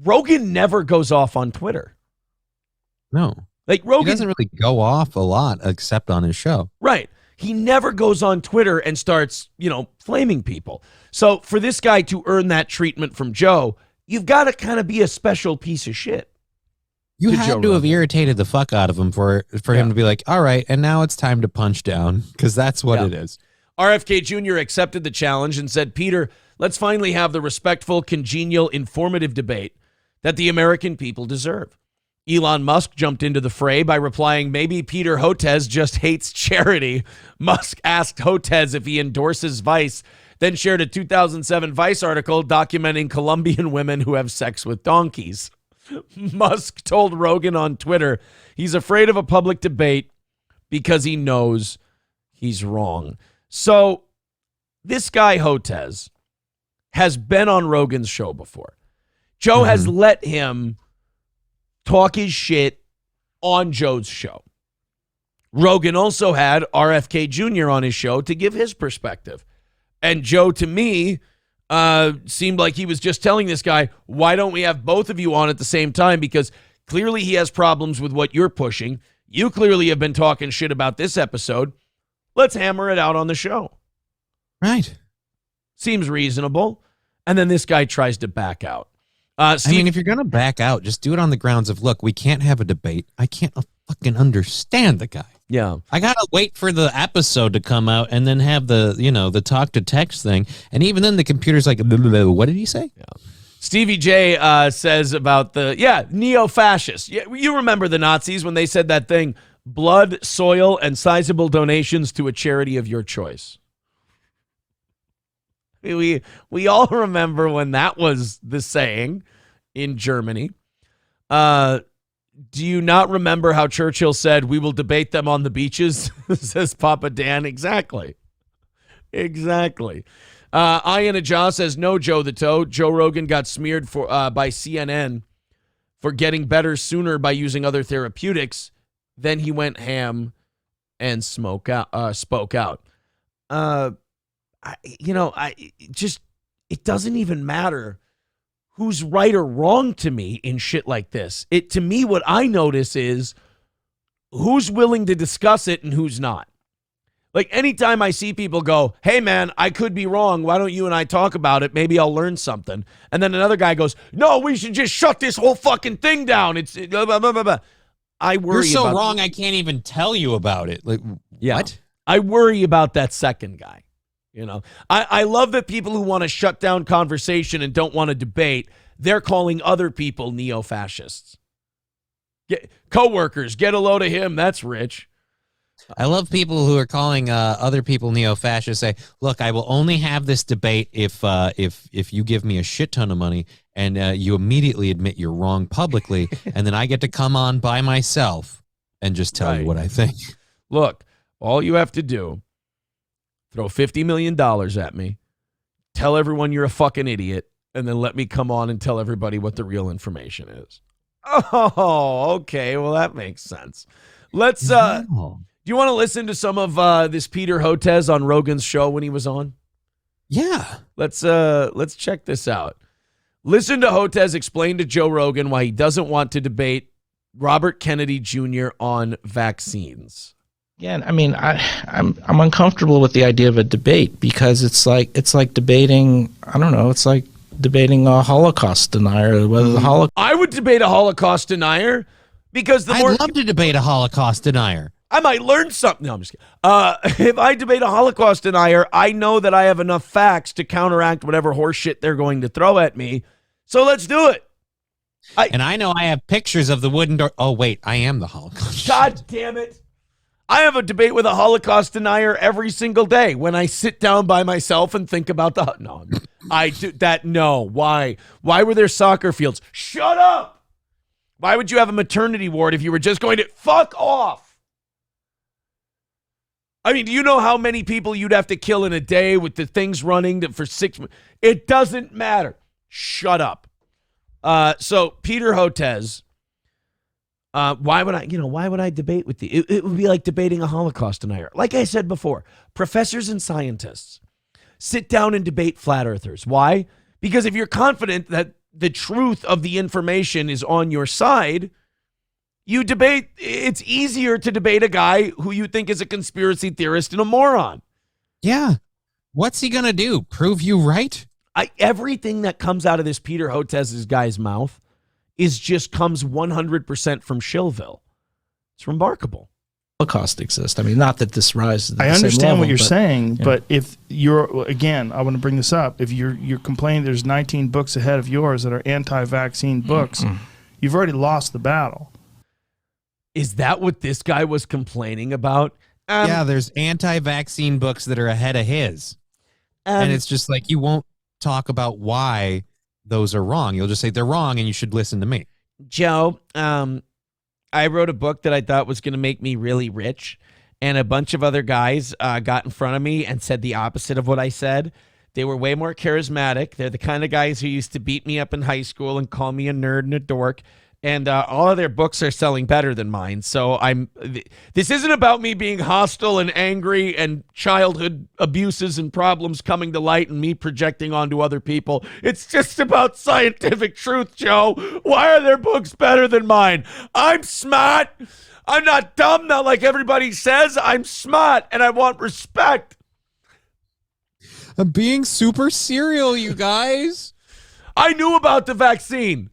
Rogan never goes off on Twitter. No. Like Rogan He doesn't really go off a lot except on his show. Right. He never goes on Twitter and starts, flaming people. So for this guy to earn that treatment from Joe, you've got to kind of be a special piece of shit. You had to have irritated the fuck out of him for him to be like, all right, and now it's time to punch down, because that's what it is. RFK Jr. accepted the challenge and said, Peter, let's finally have the respectful, congenial, informative debate that the American people deserve. Elon Musk jumped into the fray by replying, maybe Peter Hotez just hates charity. Musk asked Hotez if he endorses Vice, then shared a 2007 Vice article documenting Colombian women who have sex with donkeys. Musk told Rogan on Twitter he's afraid of a public debate because he knows he's wrong. So this guy Hotez has been on Rogan's show before. Joe has let him talk his shit on Joe's show. Rogan also had RFK Jr. on his show to give his perspective. And Joe, to me, seemed like he was just telling this guy, why don't we have both of you on at the same time? Because clearly he has problems with what you're pushing. You clearly have been talking shit about this episode. Let's hammer it out on the show. Right. Seems reasonable. And then this guy tries to back out. Steve, if you're going to back out, just do it on the grounds of, look, we can't have a debate. I can't fucking understand the guy. Yeah. I got to wait for the episode to come out and then have the talk to text thing. And even then the computer's like, what did he say? Yeah. Stevie J says about neo-fascists. Yeah, you remember the Nazis when they said that thing, blood, soil, and sizable donations to a charity of your choice. We all remember when that was the saying in Germany. Do you not remember how Churchill said, we will debate them on the beaches? Says Papa Dan. Exactly. Ian Ajah says, no, Joe the Toad. Joe Rogan got smeared by CNN for getting better sooner by using other therapeutics. Then he went ham and spoke out. It doesn't even matter who's right or wrong to me in shit like this. To me, what I notice is who's willing to discuss it and who's not. Like anytime I see people go, hey man, I could be wrong. Why don't you and I talk about it? Maybe I'll learn something. And then another guy goes, no, we should just shut this whole fucking thing down. It's blah, blah, blah, blah, blah. I worry. You're so wrong. I can't even tell you about it. Like, yeah. What? I worry about that second guy. I love that people who want to shut down conversation and don't want to debate, they're calling other people neo-fascists. Coworkers, get a load of him. That's rich. I love people who are calling other people neo-fascists. Say, look, I will only have this debate if you give me a shit ton of money and you immediately admit you're wrong publicly, and then I get to come on by myself and just tell you what I think. Look, all you have to do, throw $50 million at me, tell everyone you're a fucking idiot, and then let me come on and tell everybody what the real information is. Oh, okay. Well, that makes sense. Let's, do you want to listen to some of this Peter Hotez on Rogan's show when he was on? Yeah. Let's check this out. Listen to Hotez explain to Joe Rogan why he doesn't want to debate Robert Kennedy Jr. on vaccines. Yeah, I mean, I'm uncomfortable with the idea of a debate because it's like debating. I don't know. It's like debating a Holocaust denier. Whether the Holocaust. I would debate a Holocaust denier because I'd love to debate a Holocaust denier. I might learn something. No, I'm just kidding. If I debate a Holocaust denier, I know that I have enough facts to counteract whatever horseshit they're going to throw at me. So let's do it. And I know I have pictures of the wooden door. Oh wait, I am the Holocaust. God damn it. I have a debate with a Holocaust denier every single day when I sit down by myself and think about I do that. No. Why were there soccer fields? Shut up. Why would you have a maternity ward if you were just going to fuck off? I mean, do you know how many people you'd have to kill in a day with the things running for 6 months? It doesn't matter. Shut up. So Peter Hotez, why would I debate with you? It would be like debating a Holocaust denier. Like I said before, professors and scientists sit down and debate flat earthers. Why? Because if you're confident that the truth of the information is on your side, You debate, it's easier to debate a guy who you think is a conspiracy theorist and a moron. Yeah. What's he going to do? Prove you right? Everything that comes out of this Peter Hotez's guy's mouth comes 100% from Shillville. It's remarkable. Holocaust exists. I mean, not that this rises to the I same understand level, what you're but, saying, yeah. but if you're, again, I want to bring this up. If you're complaining there's 19 books ahead of yours that are anti-vaccine books, you've already lost the battle. Is that what this guy was complaining about? Yeah, there's anti-vaccine books that are ahead of his. And it's just like, you won't talk about why those are wrong. You'll just say they're wrong and you should listen to me. Joe, I wrote a book that I thought was going to make me really rich, and a bunch of other guys got in front of me and said the opposite of what I said. They were way more charismatic. They're the kind of guys who used to beat me up in high school and call me a nerd and a dork. And all of their books are selling better than mine. So this isn't about me being hostile and angry and childhood abuses and problems coming to light and me projecting onto other people. It's just about scientific truth, Joe. Why are their books better than mine? I'm smart. I'm not dumb, not like everybody says. I'm smart, and I want respect. I'm being super serial, you guys. I knew about the vaccine.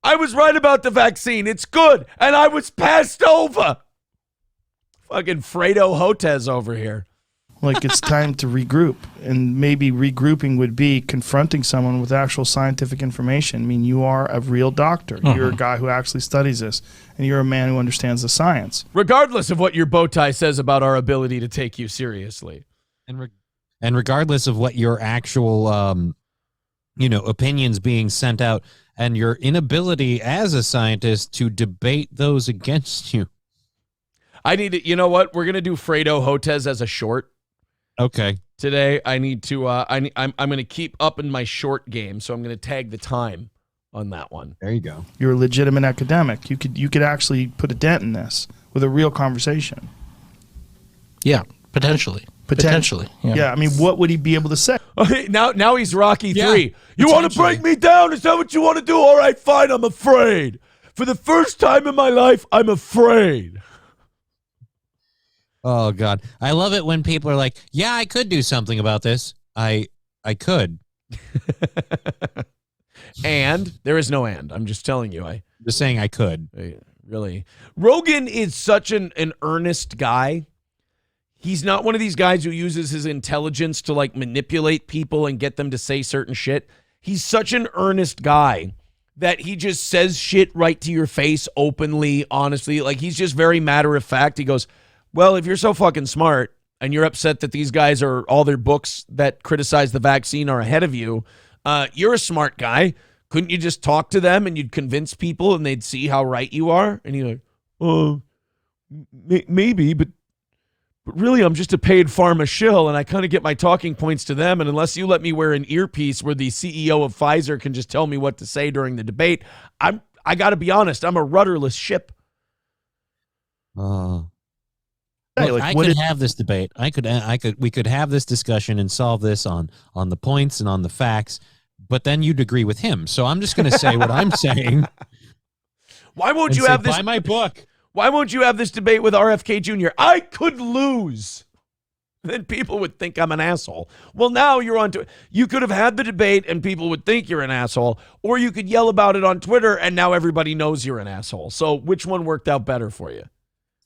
I was right about the vaccine. It's good. And I was passed over. Fucking Fredo Hotez over here. Like, it's time to regroup. And maybe regrouping would be confronting someone with actual scientific information. I mean, you are a real doctor. You're a guy who actually studies this. And you're a man who understands the science. Regardless of what your bow tie says about our ability to take you seriously. And regardless of what your actual, opinions being sent out, and your inability as a scientist to debate those against you. I need to, you know what? We're going to do Fredo Hotez as a short. Okay. Today, I need to, I'm going to keep up in my short game, so I'm going to tag the time on that one. There you go. You're a legitimate academic. You could actually put a dent in this with a real conversation. Yeah, potentially. Potentially. Yeah, I mean, what would he be able to say? Okay, now he's Rocky 3. You potentially. want to break me down? Is that what you want to do? All right, fine, I'm afraid. For the first time in my life, I'm afraid. Oh, God. I love it when people are like, yeah, I could do something about this. I could. And there is no and. I'm just telling you. Just saying I could. Really. Rogan is such an earnest guy. He's not one of these guys who uses his intelligence to like manipulate people and get them to say certain shit. He's such an earnest guy that he just says shit right to your face openly, honestly. Like, he's just very matter of fact. He goes, well, if you're so fucking smart and you're upset that these guys are, all their books that criticize the vaccine are ahead of you, you're a smart guy. Couldn't you just talk to them and you'd convince people and they'd see how right you are? And you're like, oh, maybe, but really, I'm just a paid pharma shill, and I kind of get my talking points to them. And unless you let me wear an earpiece where the CEO of Pfizer can just tell me what to say during the debate, I got to be honest, I'm a rudderless ship. Look, Like, I could have this debate. We could have this discussion and solve this on the points and on the facts, but then you'd agree with him. So I'm just going to say what I'm saying. Why won't you have this? Buy my book. Why won't you have this debate with RFK Jr.? I could lose. Then people would think I'm an asshole. Well, now you're on to you could have had the debate and people would think you're an asshole, or you could yell about it on Twitter and now everybody knows you're an asshole. So which one worked out better for you?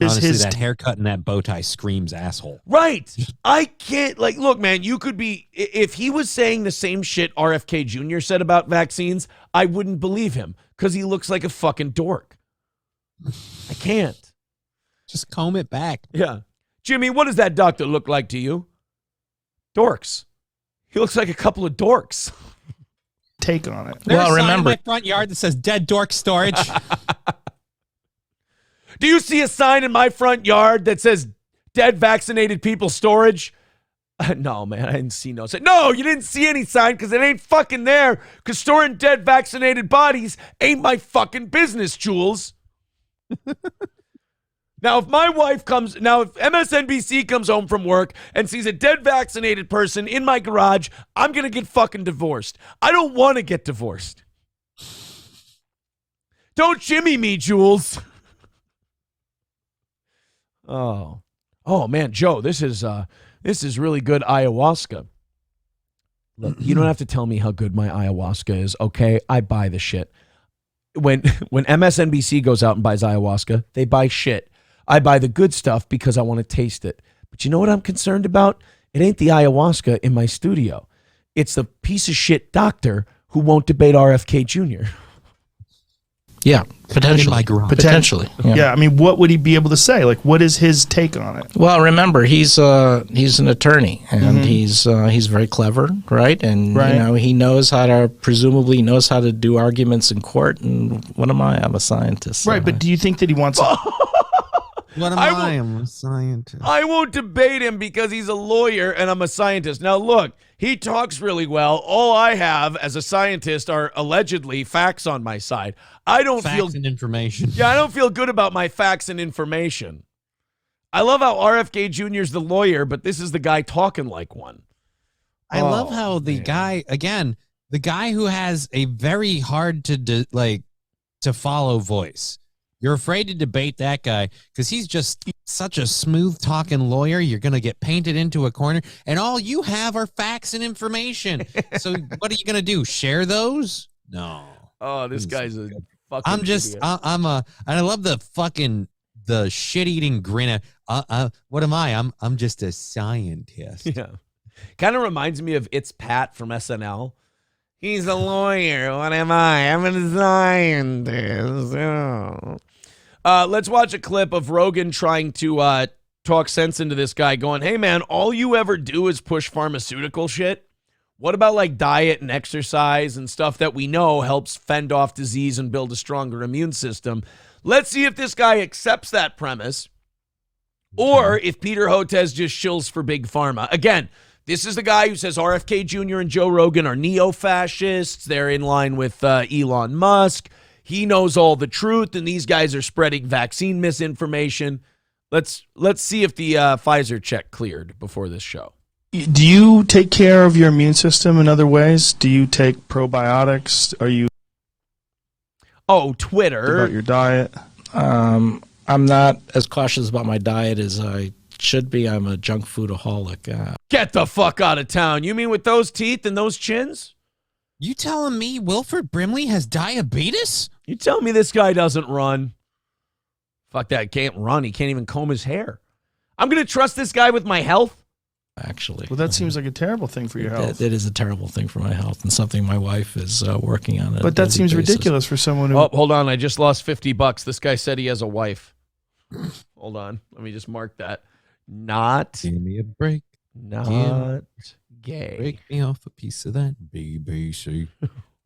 Honestly, that haircut and that bow tie screams asshole. Right. I can't, like, look, man, you could be, if he was saying the same shit RFK Jr. said about vaccines, I wouldn't believe him because he looks like a fucking dork. I can't. Just comb it back. Yeah. Jimmy, what does that doctor look like to you? Dorks. He looks like a couple of dorks. Take on it. There's Well, a sign remember- in my front yard that says dead dork storage. Do you see a sign in my front yard that says dead vaccinated people storage? No, man, I didn't see no sign. No, you didn't see any sign because it ain't fucking there because storing dead vaccinated bodies ain't my fucking business, Jules. Now, if MSNBC comes home from work and sees a dead vaccinated person in my garage, I'm going to get fucking divorced. I don't want to get divorced. Don't Jimmy me, Jules. Oh man, Joe, this is really good ayahuasca. Look, you don't have to tell me how good my ayahuasca is, okay? I buy the shit. When MSNBC goes out and buys ayahuasca, they buy shit. I buy the good stuff because I want to taste it. But you know what I'm concerned about? It ain't the ayahuasca in my studio. It's the piece of shit doctor who won't debate RFK Jr. Yeah, potentially. Potentially. Yeah, I mean, what would he be able to say? Like, what is his take on it? Well, remember, he's an attorney, and he's very clever, right? And you know, he presumably knows how to do arguments in court. And what am I? I'm a scientist. Right, but do you think that he wants? What am I? I'm a scientist. I won't debate him because he's a lawyer and I'm a scientist. Now, look, he talks really well. All I have as a scientist are allegedly facts on my side. I don't feel facts and information. Yeah, I don't feel good about my facts and information. I love how RFK Jr. is the lawyer, but this is the guy talking like one. I love how the guy who has a very hard to follow voice. You're afraid to debate that guy because he's just such a smooth-talking lawyer. You're going to get painted into a corner, and all you have are facts and information. So what are you going to do, share those? No. Oh, this guy's a fucking I'm just, idiot. and I love the shit-eating grin. What am I? I'm just a scientist. Yeah. Kind of reminds me of It's Pat from SNL. He's a lawyer. What am I? I'm a scientist. Oh. Let's watch a clip of Rogan trying to talk sense into this guy going, hey, man, all you ever do is push pharmaceutical shit. What about like diet and exercise and stuff that we know helps fend off disease and build a stronger immune system? Let's see if this guy accepts that premise or if Peter Hotez just shills for big pharma. Again, this is the guy who says RFK Jr. and Joe Rogan are neo-fascists. They're in line with Elon Musk. He knows all the truth, and these guys are spreading vaccine misinformation. Let's see if the Pfizer check cleared before this show. Do you take care of your immune system in other ways? Do you take probiotics? Are you Twitter about your diet? I'm not as cautious about my diet as I should be. I'm a junk foodaholic. Get the fuck out of town. You mean with those teeth and those chins? You telling me Wilford Brimley has diabetes? You tell me this guy doesn't run. Fuck that, can't run. He can't even comb his hair. I'm going to trust this guy with my health? Actually. Well, that seems like a terrible thing for your health. It is a terrible thing for my health and something my wife is working on. But that seems ridiculous for someone who... Oh, hold on. I just lost $50. This guy said he has a wife. Hold on. Let me just mark that. Not. Give me a break. Not gay. Break me off a piece of that BBC.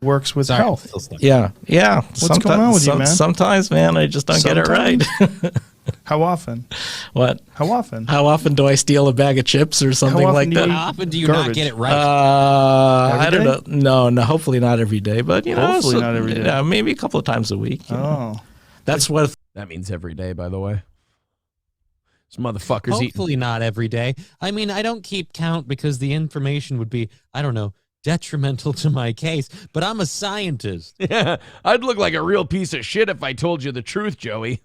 Works with health. Yeah. What's going on with you, man? Sometimes, man, I just don't get it right. How often? What? How often? How often do I steal a bag of chips or something like that? How often do you not get it right? I don't know. No, hopefully not every day, but you know, hopefully not every day. Yeah, maybe a couple of times a week. Oh, that's what. That means every day, by the way. This motherfucker's Hopefully not every day. I mean, I don't keep count because the information would be, I don't know, detrimental to my case, but I'm a scientist. Yeah, I'd look like a real piece of shit if I told you the truth, Joey.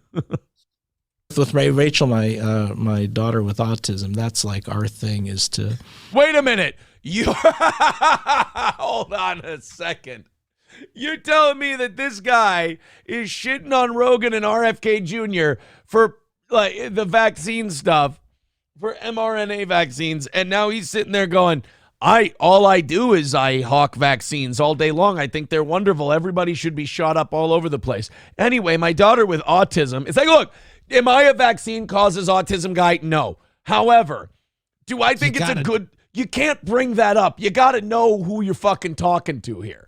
With Rachel, my daughter with autism, that's like our thing is to... Wait a minute. Hold on a second. You're telling me that this guy is shitting on Rogan and RFK Jr. for like the vaccine stuff, for mRNA vaccines, and now he's sitting there going, all I do is I hawk vaccines all day long. I think they're wonderful. Everybody should be shot up all over the place. Anyway, my daughter with autism, it's like, look, am I a vaccine causes autism guy? No. However, do I think it's a good... You can't bring that up. You got to know who you're fucking talking to here.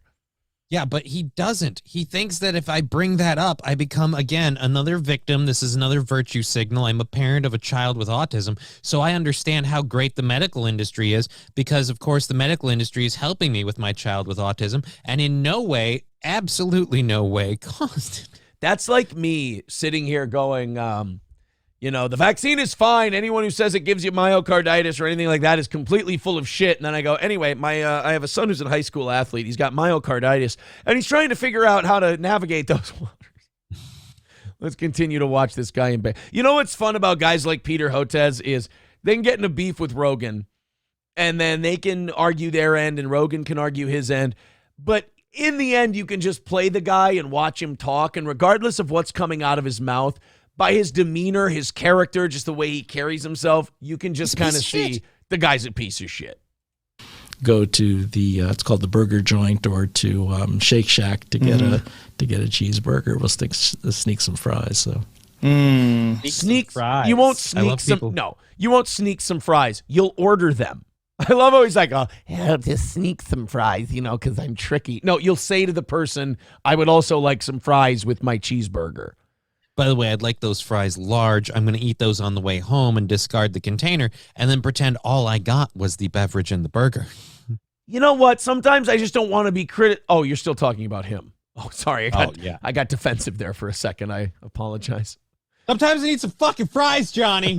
Yeah, but he doesn't. He thinks that if I bring that up, I become, again, another victim. This is another virtue signal. I'm a parent of a child with autism, so I understand how great the medical industry is because, of course, the medical industry is helping me with my child with autism and in no way, absolutely no way, caused it. That's like me sitting here going, the vaccine is fine. Anyone who says it gives you myocarditis or anything like that is completely full of shit. And then I go, anyway, I have a son who's a high school athlete. He's got myocarditis, and he's trying to figure out how to navigate those waters. Let's continue to watch this guy in bed. You know what's fun about guys like Peter Hotez is they can get in a beef with Rogan, and then they can argue their end, and Rogan can argue his end. But in the end, you can just play the guy and watch him talk, and regardless of what's coming out of his mouth, by his demeanor, his character, just the way he carries himself, you can just kind of see the guy's a piece of shit. Go to the it's called the burger joint, or to Shake Shack to get a cheeseburger. We'll sneak some fries. So sneak fries. You won't sneak some. No, you won't sneak some fries. You'll order them. I love how he's like, oh, yeah, just sneak some fries, because I'm tricky. No, you'll say to the person, I would also like some fries with my cheeseburger. By the way, I'd like those fries large. I'm going to eat those on the way home and discard the container and then pretend all I got was the beverage and the burger. You know what? Sometimes I just don't want to be Oh, you're still talking about him. Oh, sorry. I got defensive there for a second. I apologize. Sometimes I need some fucking fries, Johnny.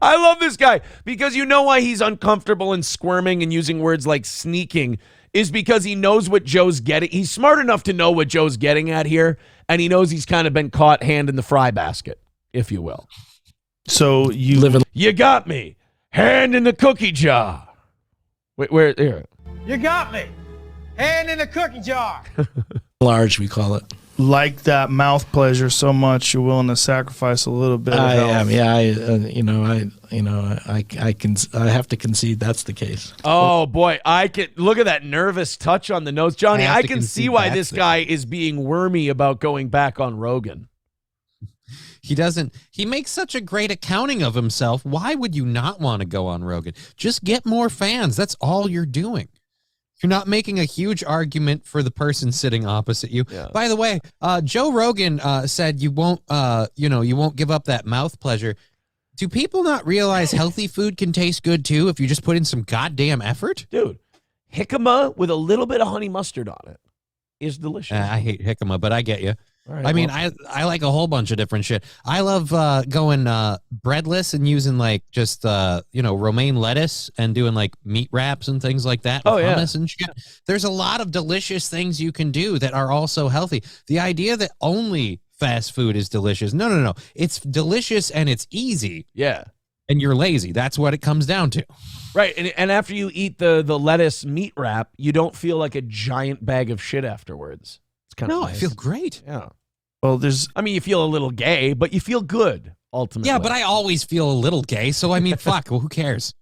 I love this guy because you know why he's uncomfortable and squirming and using words like sneaking is because he knows what Joe's getting. He's smart enough to know what Joe's getting at here, and he knows he's kind of been caught hand in the fry basket, if you will. So You got me. Hand in the cookie jar. Wait, where? Here. You got me. Hand in the cookie jar. large, we call it. like that mouth pleasure so much you're willing to sacrifice a little bit of health. I have to concede that's the case. Oh boy, I can look at that nervous touch on the nose, Johnny. I can see why this guy is being wormy about going back on Rogan. He makes such a great accounting of himself. Why would you not want to go on Rogan? Just get more fans. That's all you're doing. You're not making a huge argument for the person sitting opposite you. Yeah. By the way, Joe Rogan said you won't give up that mouth pleasure. Do people not realize healthy food can taste good too if you just put in some goddamn effort? Dude, jicama with a little bit of honey mustard on it is delicious. I hate jicama, but I get you. Right, I mean, I like a whole bunch of different shit. I love going breadless and using just romaine lettuce and doing like meat wraps and things like that. Oh, yeah. Hummus and shit. There's a lot of delicious things you can do that are also healthy. The idea that only fast food is delicious. No. It's delicious and it's easy. Yeah. And you're lazy. That's what it comes down to. Right. And after you eat the lettuce meat wrap, you don't feel like a giant bag of shit afterwards. No, nice. I feel great. Yeah. Well, you feel a little gay, but you feel good, ultimately. Yeah, but I always feel a little gay, so I mean, fuck, well, who cares?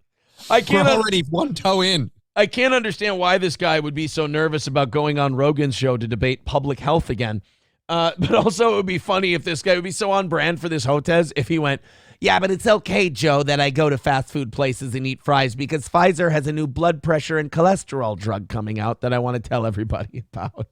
We're already one toe in. I can't understand why this guy would be so nervous about going on Rogan's show to debate public health again. But also, it would be funny if this guy would be so on brand for this Hotez if he went, yeah, but it's okay, Joe, that I go to fast food places and eat fries because Pfizer has a new blood pressure and cholesterol drug coming out that I want to tell everybody about.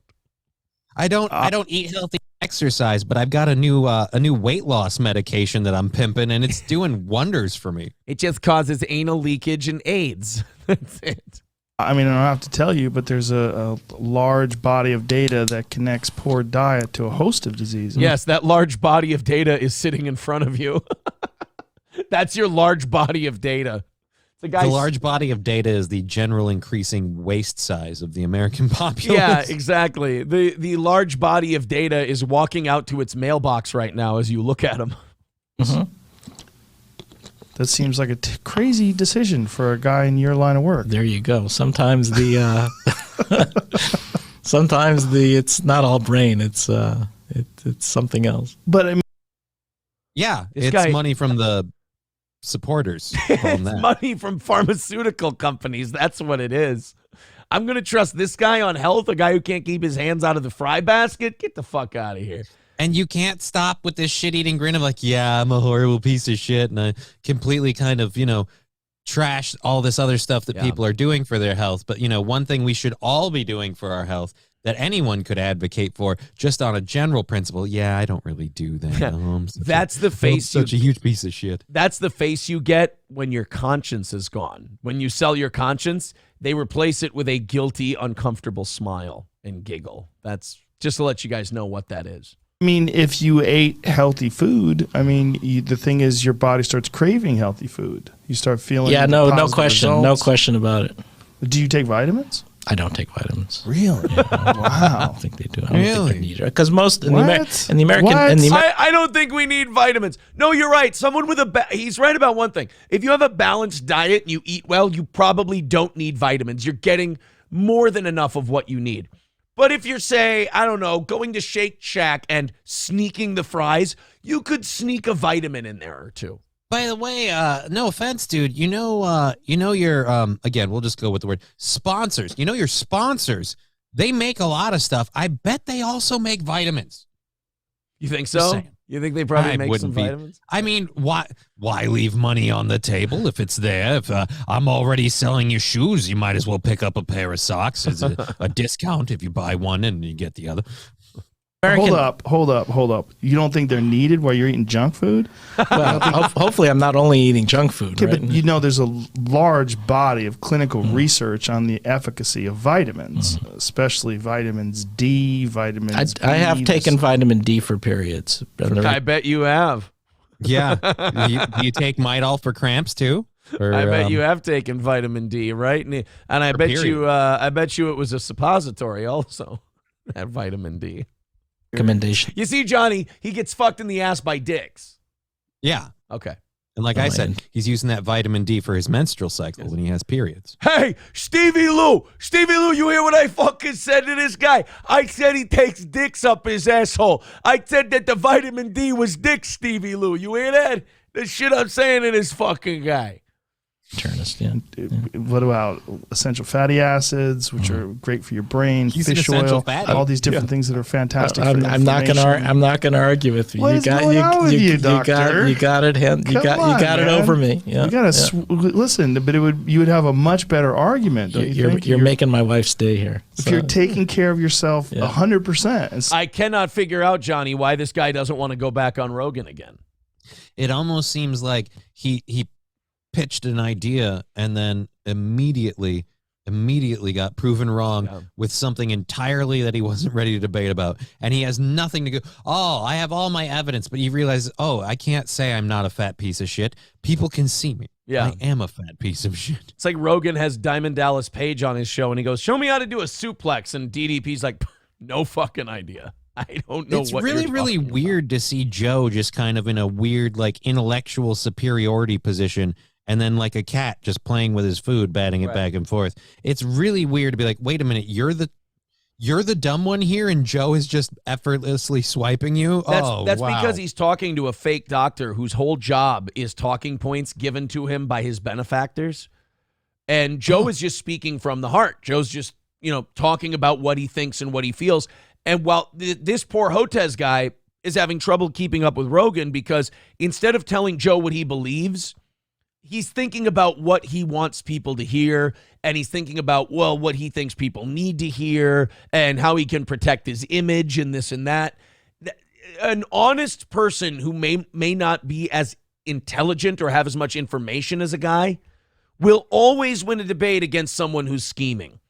I don't eat healthy exercise, but I've got a new weight loss medication that I'm pimping, and it's doing wonders for me. It just causes anal leakage and AIDS. That's it. I mean, I don't have to tell you, but there's a large body of data that connects poor diet to a host of diseases. Yes, that large body of data is sitting in front of you. That's your large body of data. The large body of data is the general increasing waist size of the American populace. Yeah, exactly. The large body of data is walking out to its mailbox right now as you look at him. Mm-hmm. That seems like a crazy decision for a guy in your line of work. There you go. Sometimes it's not all brain. It's something else. But I mean, yeah, it's money from the supporters. It's money from pharmaceutical companies. That's what it is. I'm going to trust this guy on health, a guy who can't keep his hands out of the fry basket? Get the fuck out of here. And you can't stop with this shit-eating grin of like, yeah, I'm a horrible piece of shit, and I completely kind of, trash all this other stuff that people are doing for their health. But, one thing we should all be doing for our health that anyone could advocate for just on a general principle, I don't really do that. That's the face. Such a huge piece of shit. That's the face you get when your conscience is gone. When you sell your conscience, they replace it with a guilty, uncomfortable smile and giggle. That's just to let you guys know what that is. I mean, if you ate healthy food, the thing is your body starts craving healthy food. You start feeling no question. results. No question about it. Do you take vitamins? I don't take vitamins. Really? Yeah, Wow. I don't think they do. I don't think they need it because most in the American I don't think we need vitamins. No, you're right. Someone with he's right about one thing. If you have a balanced diet and you eat well, you probably don't need vitamins. You're getting more than enough of what you need. But if you're, say, I don't know, going to Shake Shack and sneaking the fries, you could sneak a vitamin in there or two. By the way, no offense, dude. You know your again, we'll just go with the word sponsors. You know your sponsors, they make a lot of stuff. I bet they also make vitamins. You think so? You think they probably make some vitamins? I mean, why leave money on the table if it's there? If I'm already selling you shoes, you might as well pick up a pair of socks. It's a discount if you buy one and you get the other. Hold up. You don't think they're needed while you're eating junk food? Well, hopefully I'm not only eating junk food. Okay, right? but you know there's a large body of clinical research on the efficacy of vitamins, especially vitamins D, vitamins B. I have taken vitamin D for periods. I bet you have. Yeah. you take Midol for cramps too? Or, I bet you have taken vitamin D, right? And I bet you it was a suppository also, that vitamin D. Recommendation. You see, Johnny, he gets fucked in the ass by dicks. Yeah. Okay. And like I said, he's using that vitamin D for his menstrual cycle when he has periods. Hey, Stevie Lou, you hear what I fucking said to this guy? I said he takes dicks up his asshole. I said that the vitamin D was dick, Stevie Lou. You hear that? The shit I'm saying to this fucking guy. Turnus, yeah. What about essential fatty acids, which are great for your brain, fish oil, all these different things that are fantastic for I'm not going to argue with you. What is going on with you, doctor? You got it. You got it over me. Yeah, you got to listen, but you would have a much better argument. Don't you think? You're making my wife stay here. If you're taking care of yourself 100%. I cannot figure out, Johnny, why this guy doesn't want to go back on Rogan again. It almost seems like he pitched an idea and then immediately got proven wrong with something entirely that he wasn't ready to debate about. And he has nothing to go, I have all my evidence, but he realizes, I can't say I'm not a fat piece of shit. People can see me. Yeah. I am a fat piece of shit. It's like Rogan has Diamond Dallas Page on his show and he goes, show me how to do a suplex. And DDP's like, no fucking idea. I don't know what you're really weird to see Joe just kind of in a weird, like, intellectual superiority position. And then like a cat just playing with his food, batting it back and forth. It's really weird to be like, wait a minute, you're the dumb one here and Joe is just effortlessly swiping you? That's because he's talking to a fake doctor whose whole job is talking points given to him by his benefactors. And Joe is just speaking from the heart. Joe's just, talking about what he thinks and what he feels. And while this poor Hotez guy is having trouble keeping up with Rogan because instead of telling Joe what he believes, he's thinking about what he wants people to hear, and he's thinking about, what he thinks people need to hear and how he can protect his image and this and that. An honest person who may not be as intelligent or have as much information as a guy will always win a debate against someone who's scheming,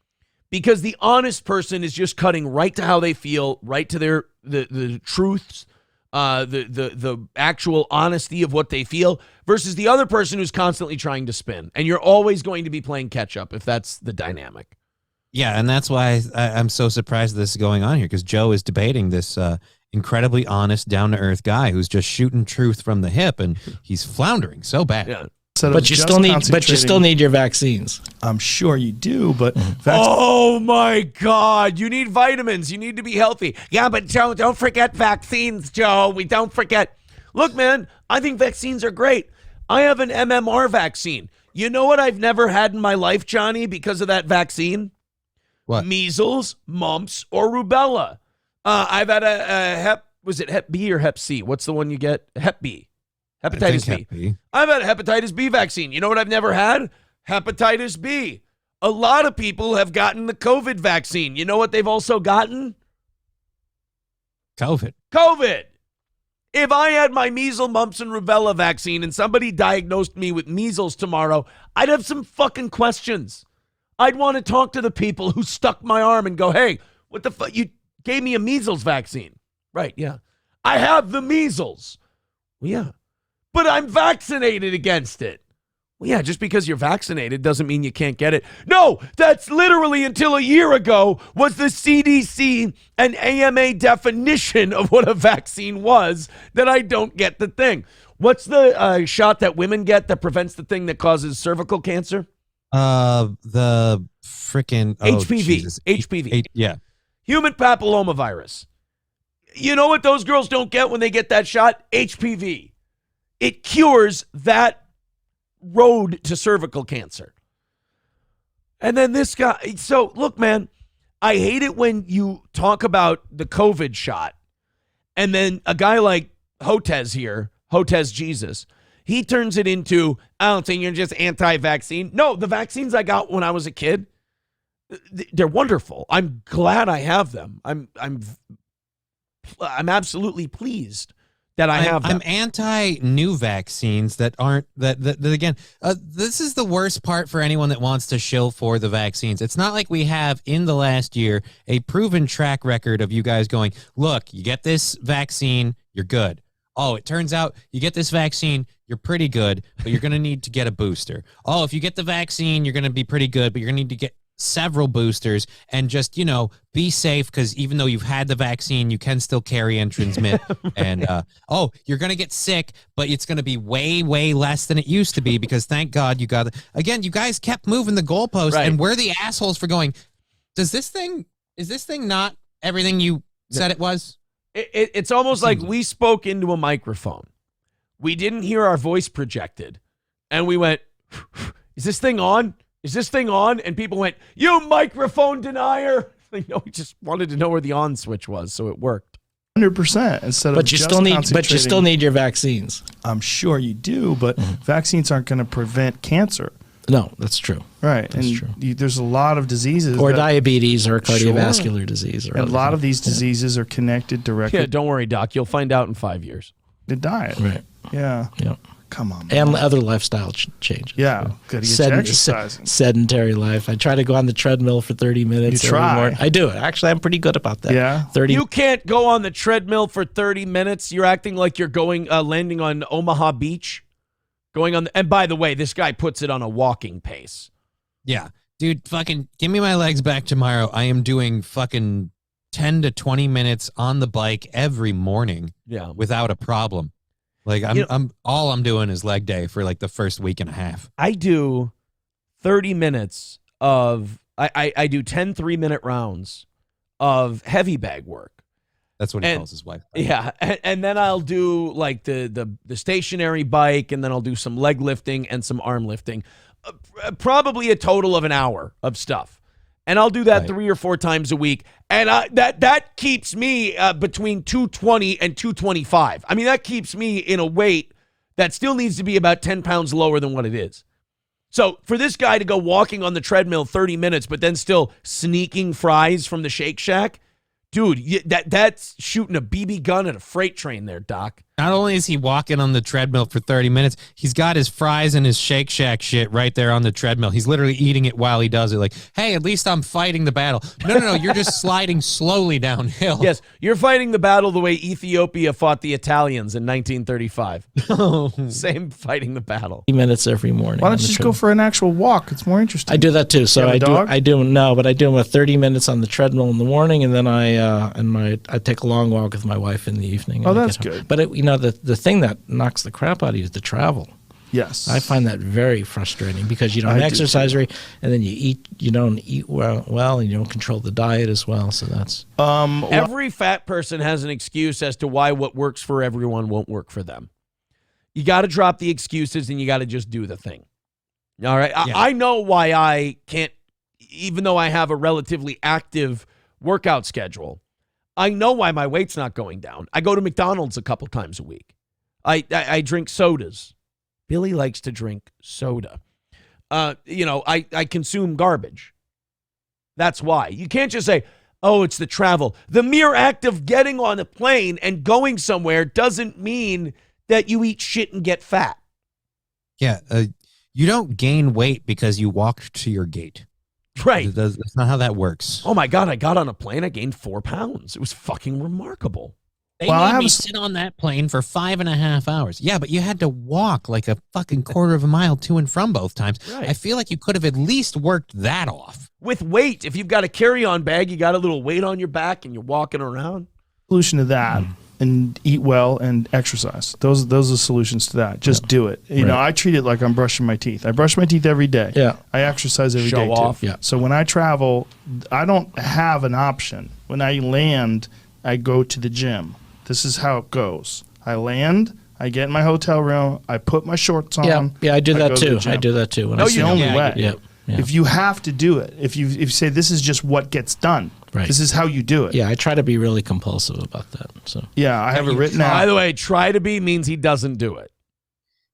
because the honest person is just cutting right to how they feel, right to the truths, the actual honesty of what they feel, versus the other person who's constantly trying to spin. And you're always going to be playing catch up if that's the dynamic. Yeah, and that's why I'm so surprised this is going on here, because Joe is debating this incredibly honest, down-to-earth guy who's just shooting truth from the hip, and he's floundering so bad. Yeah. But you still need your vaccines. I'm sure you do, but oh my God, you need vitamins. You need to be healthy. Yeah, but Joe, don't forget vaccines, Joe. We don't forget. Look, man, I think vaccines are great. I have an MMR vaccine. You know what I've never had in my life, Johnny, because of that vaccine? What? Measles, mumps, or rubella. I've had a Hep B or Hep C? What's the one you get? Hep B. Hepatitis B. I've had a hepatitis B vaccine. You know what I've never had? Hepatitis B. A lot of people have gotten the COVID vaccine. You know what they've also gotten? COVID. If I had my measles, mumps, and rubella vaccine and somebody diagnosed me with measles tomorrow, I'd have some fucking questions. I'd want to talk to the people who stuck my arm and go, hey, what the fuck? You gave me a measles vaccine. Right, yeah. I have the measles. Well, yeah. But I'm vaccinated against it. Well, yeah, just because you're vaccinated doesn't mean you can't get it. No, that's literally until a year ago was the CDC and AMA definition of what a vaccine was that I don't get the thing. What's the shot that women get that prevents the thing that causes cervical cancer? The freaking HPV. Jesus. HPV. Yeah. Human papillomavirus. You know what those girls don't get when they get that shot? HPV. It cures that road to cervical cancer. And then this guy, so look, man, I hate it when you talk about the COVID shot and then a guy like Hotez here, Hotez Jesus, he turns it into, I don't think you're just anti-vaccine. No, the vaccines I got when I was a kid, they're wonderful. I'm glad I have them. I'm absolutely pleased that I have them. I'm anti new vaccines that aren't that again. This is the worst part for anyone that wants to shill for the vaccines. It's not like we have in the last year a proven track record of you guys going, look, you get this vaccine, you're good. Oh, it turns out you get this vaccine, you're pretty good, but you're going to need to get a booster. Oh, if you get the vaccine, you're going to be pretty good, but you're going to need to get several boosters and just, be safe because even though you've had the vaccine, you can still carry and transmit. And, you're going to get sick, but it's going to be way, way less than it used to be because thank God you got it. Again, you guys kept moving the goalpost and we're the assholes for going, is this thing not everything you said it was? It's almost like we spoke into a microphone. We didn't hear our voice projected. And we went, is this thing on? Is this thing on? And people went, you microphone denier. We just wanted to know where the on switch was, so it worked. 100% instead of but you still need your vaccines. I'm sure you do, but vaccines aren't going to prevent cancer. No, that's true. Right. That's true. There's a lot of diseases. Or diabetes or cardiovascular disease. Or and a lot of these diseases are connected directly. Yeah, don't worry, Doc. You'll find out in 5 years. The diet. Right. Yeah. Yeah. Come on, man. And other lifestyle changes. Yeah. Got to get exercising. Sedentary life. I try to go on the treadmill for 30 minutes. You try. Every morning. I do. Actually, I'm pretty good about that. Yeah. 30. You can't go on the treadmill for 30 minutes. You're acting like you're going, landing on Omaha Beach. Going on. And by the way, this guy puts it on a walking pace. Yeah. Dude, fucking give me my legs back tomorrow. I am doing fucking 10 to 20 minutes on the bike every morning. Yeah. Without a problem. Like I'm doing is leg day for like the first week and a half. I do 30 minutes of I do 10 3-minute rounds of heavy bag work. That's what he calls his wife. Yeah, and then I'll do like the stationary bike, and then I'll do some leg lifting and some arm lifting. Probably a total of an hour of stuff. And I'll do that 3 or 4 times a week. And that keeps me between 220 and 225. I mean, that keeps me in a weight that still needs to be about 10 pounds lower than what it is. So for this guy to go walking on the treadmill 30 minutes, but then still sneaking fries from the Shake Shack, dude, that's shooting a BB gun at a freight train there, Doc. Not only is he walking on the treadmill for 30 minutes, he's got his fries and his Shake Shack shit right there on the treadmill. He's literally eating it while he does it. Like, hey, at least I'm fighting the battle. No, you're just sliding slowly downhill. Yes, you're fighting the battle the way Ethiopia fought the Italians in 1935. Same fighting the battle. 30 minutes every morning. Why don't you just go for an actual walk? It's more interesting. I do that too. So I do 30 minutes on the treadmill in the morning, and then I take a long walk with my wife in the evening. Oh, that's good. But the thing that knocks the crap out of you is the travel. Yes. I find that very frustrating because you don't exercise right, and then you don't eat well, and you don't control the diet as well. So that's every fat person has an excuse as to why what works for everyone won't work for them. You got to drop the excuses and you got to just do the thing. All right. Yeah. I know why I can't, even though I have a relatively active workout schedule. I know why my weight's not going down. I go to McDonald's a couple times a week. I drink sodas. Billy likes to drink soda. I consume garbage. That's why. You can't just say, oh, it's the travel. The mere act of getting on a plane and going somewhere doesn't mean that you eat shit and get fat. Yeah. You don't gain weight because you walked to your gate. Right. That's not how that works. Oh, my God. I got on a plane. I gained 4 pounds. It was fucking remarkable. They Well, I made have me a- sit on that plane for 5.5 hours. Yeah, but you had to walk like a fucking quarter of a mile to and from both times. Right. I feel like you could have at least worked that off. With weight, if you've got a carry-on bag, you got a little weight on your back and you're walking around. Solution to that, and eat well and exercise. Those are solutions to that. Just do it. You know, I treat it like I'm brushing my teeth. I brush my teeth every day. Yeah. I exercise every day Show off. too. Yeah. So when I travel, I don't have an option. When I land, I go to the gym. This is how it goes. I land, I get in my hotel room, I put my shorts on. Yeah, I do that go to the too. gym. I do that too. When No, I It's see the you only don't. way. Yeah. Yeah. If you have to do it, if you say this is just what gets done, Right. this is how you do it. Yeah, I try to be really compulsive about that. So Yeah, I have it written By out. the way, try to be means he doesn't do it.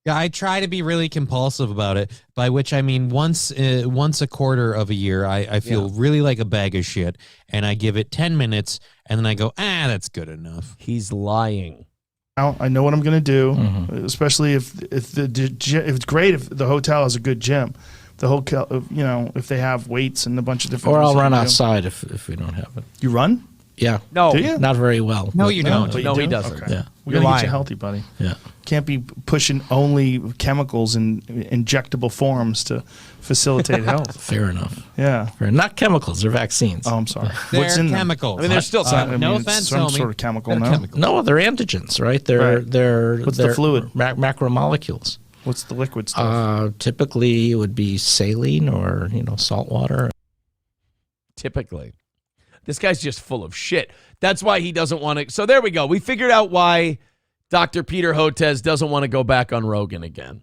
Yeah, I try to be really compulsive about it, by which I mean once a quarter of a year, I feel really like a bag of shit, and I give it 10 minutes, and then I go, that's good enough. He's lying. I know what I'm going to do, Mm-hmm. especially if it's great if the hotel has a good gym. The hotel, if they have weights and a bunch of different. or I'll things you run can do. outside if we don't have it. You run? Yeah. No. Do you? Not very well. No, but- you don't. But you No, do? he doesn't. Okay. Yeah. We You're gotta get lying. you healthy, buddy. Yeah. Can't be pushing only chemicals in injectable forms to facilitate health. Fair enough. Yeah. Fair. Not chemicals. They're vaccines. Oh, I'm sorry. They're What's in them? chemicals. I mean, there's still some. I no mean, it's offense, some homie. sort of chemical. They're No. chemicals. No, they're antigens, right? They're Right. they're What's the they're fluid? macromolecules. What's the liquid stuff? Typically, it would be saline or salt water. Typically. This guy's just full of shit. That's why he doesn't want to. So there we go. We figured out why Dr. Peter Hotez doesn't want to go back on Rogan again.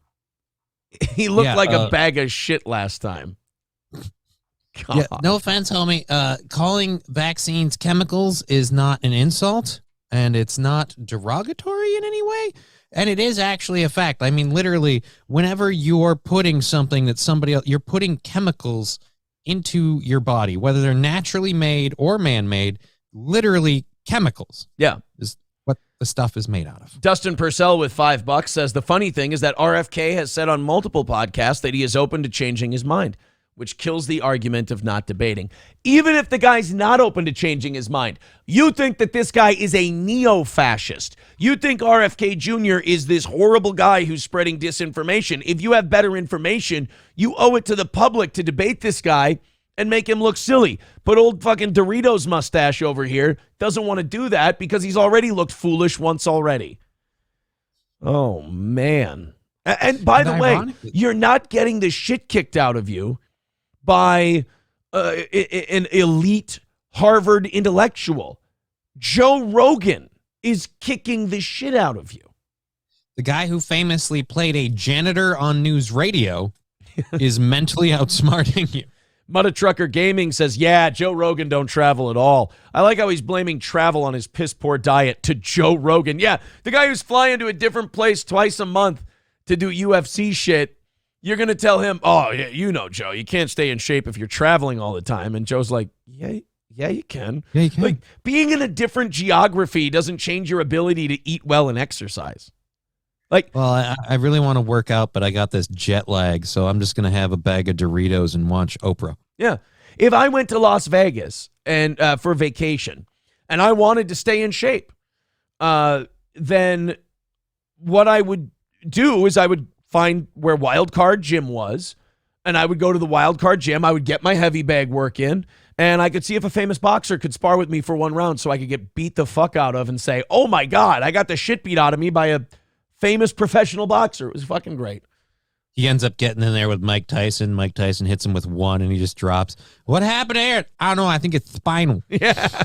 He looked like a bag of shit last time. God. Yeah, no offense, homie. Calling vaccines chemicals is not an insult, and it's not derogatory in any way. And it is actually a fact. I mean, literally, whenever you're putting something that somebody else, you're putting chemicals into your body, whether they're naturally made or man-made, literally chemicals Yeah. is what the stuff is made out of. Dustin Purcell with $5 says the funny thing is that RFK has said on multiple podcasts that he is open to changing his mind, which kills the argument of not debating. Even if the guy's not open to changing his mind, you think that this guy is a neo-fascist. You think RFK Jr. is this horrible guy who's spreading disinformation. If you have better information, you owe it to the public to debate this guy and make him look silly. But old fucking Doritos mustache over here doesn't want to do that because he's already looked foolish once already. Oh, man. And by the way, ironically- you're not getting the shit kicked out of you by an elite Harvard intellectual. Joe Rogan is kicking the shit out of you. The guy who famously played a janitor on news radio is mentally outsmarting you. Mutta Trucker Gaming says, yeah, Joe Rogan don't travel at all. I like how he's blaming travel on his piss poor diet to Joe Rogan. Yeah, the guy who's flying to a different place twice a month to do UFC shit. You're going to tell him, oh, yeah, Joe, you can't stay in shape if you're traveling all the time. And Joe's like, yeah, you can. Yeah, you can. Like, being in a different geography doesn't change your ability to eat well and exercise. Like, Well, I really want to work out, but I got this jet lag, so I'm just going to have a bag of Doritos and watch Oprah. yeah, if I went to Las Vegas and for vacation and I wanted to stay in shape, then what I would do is I would find where Wildcard Gym was, and I would go to the Wildcard Gym. I would get my heavy bag work in, and I could see if a famous boxer could spar with me for one round so I could get beat the fuck out of and say, oh my God, I got the shit beat out of me by a famous professional boxer. It was fucking great. He ends up getting in there with Mike Tyson. Mike Tyson hits him with one, and he just drops. What happened there? I don't know. I think it's spinal. Yeah.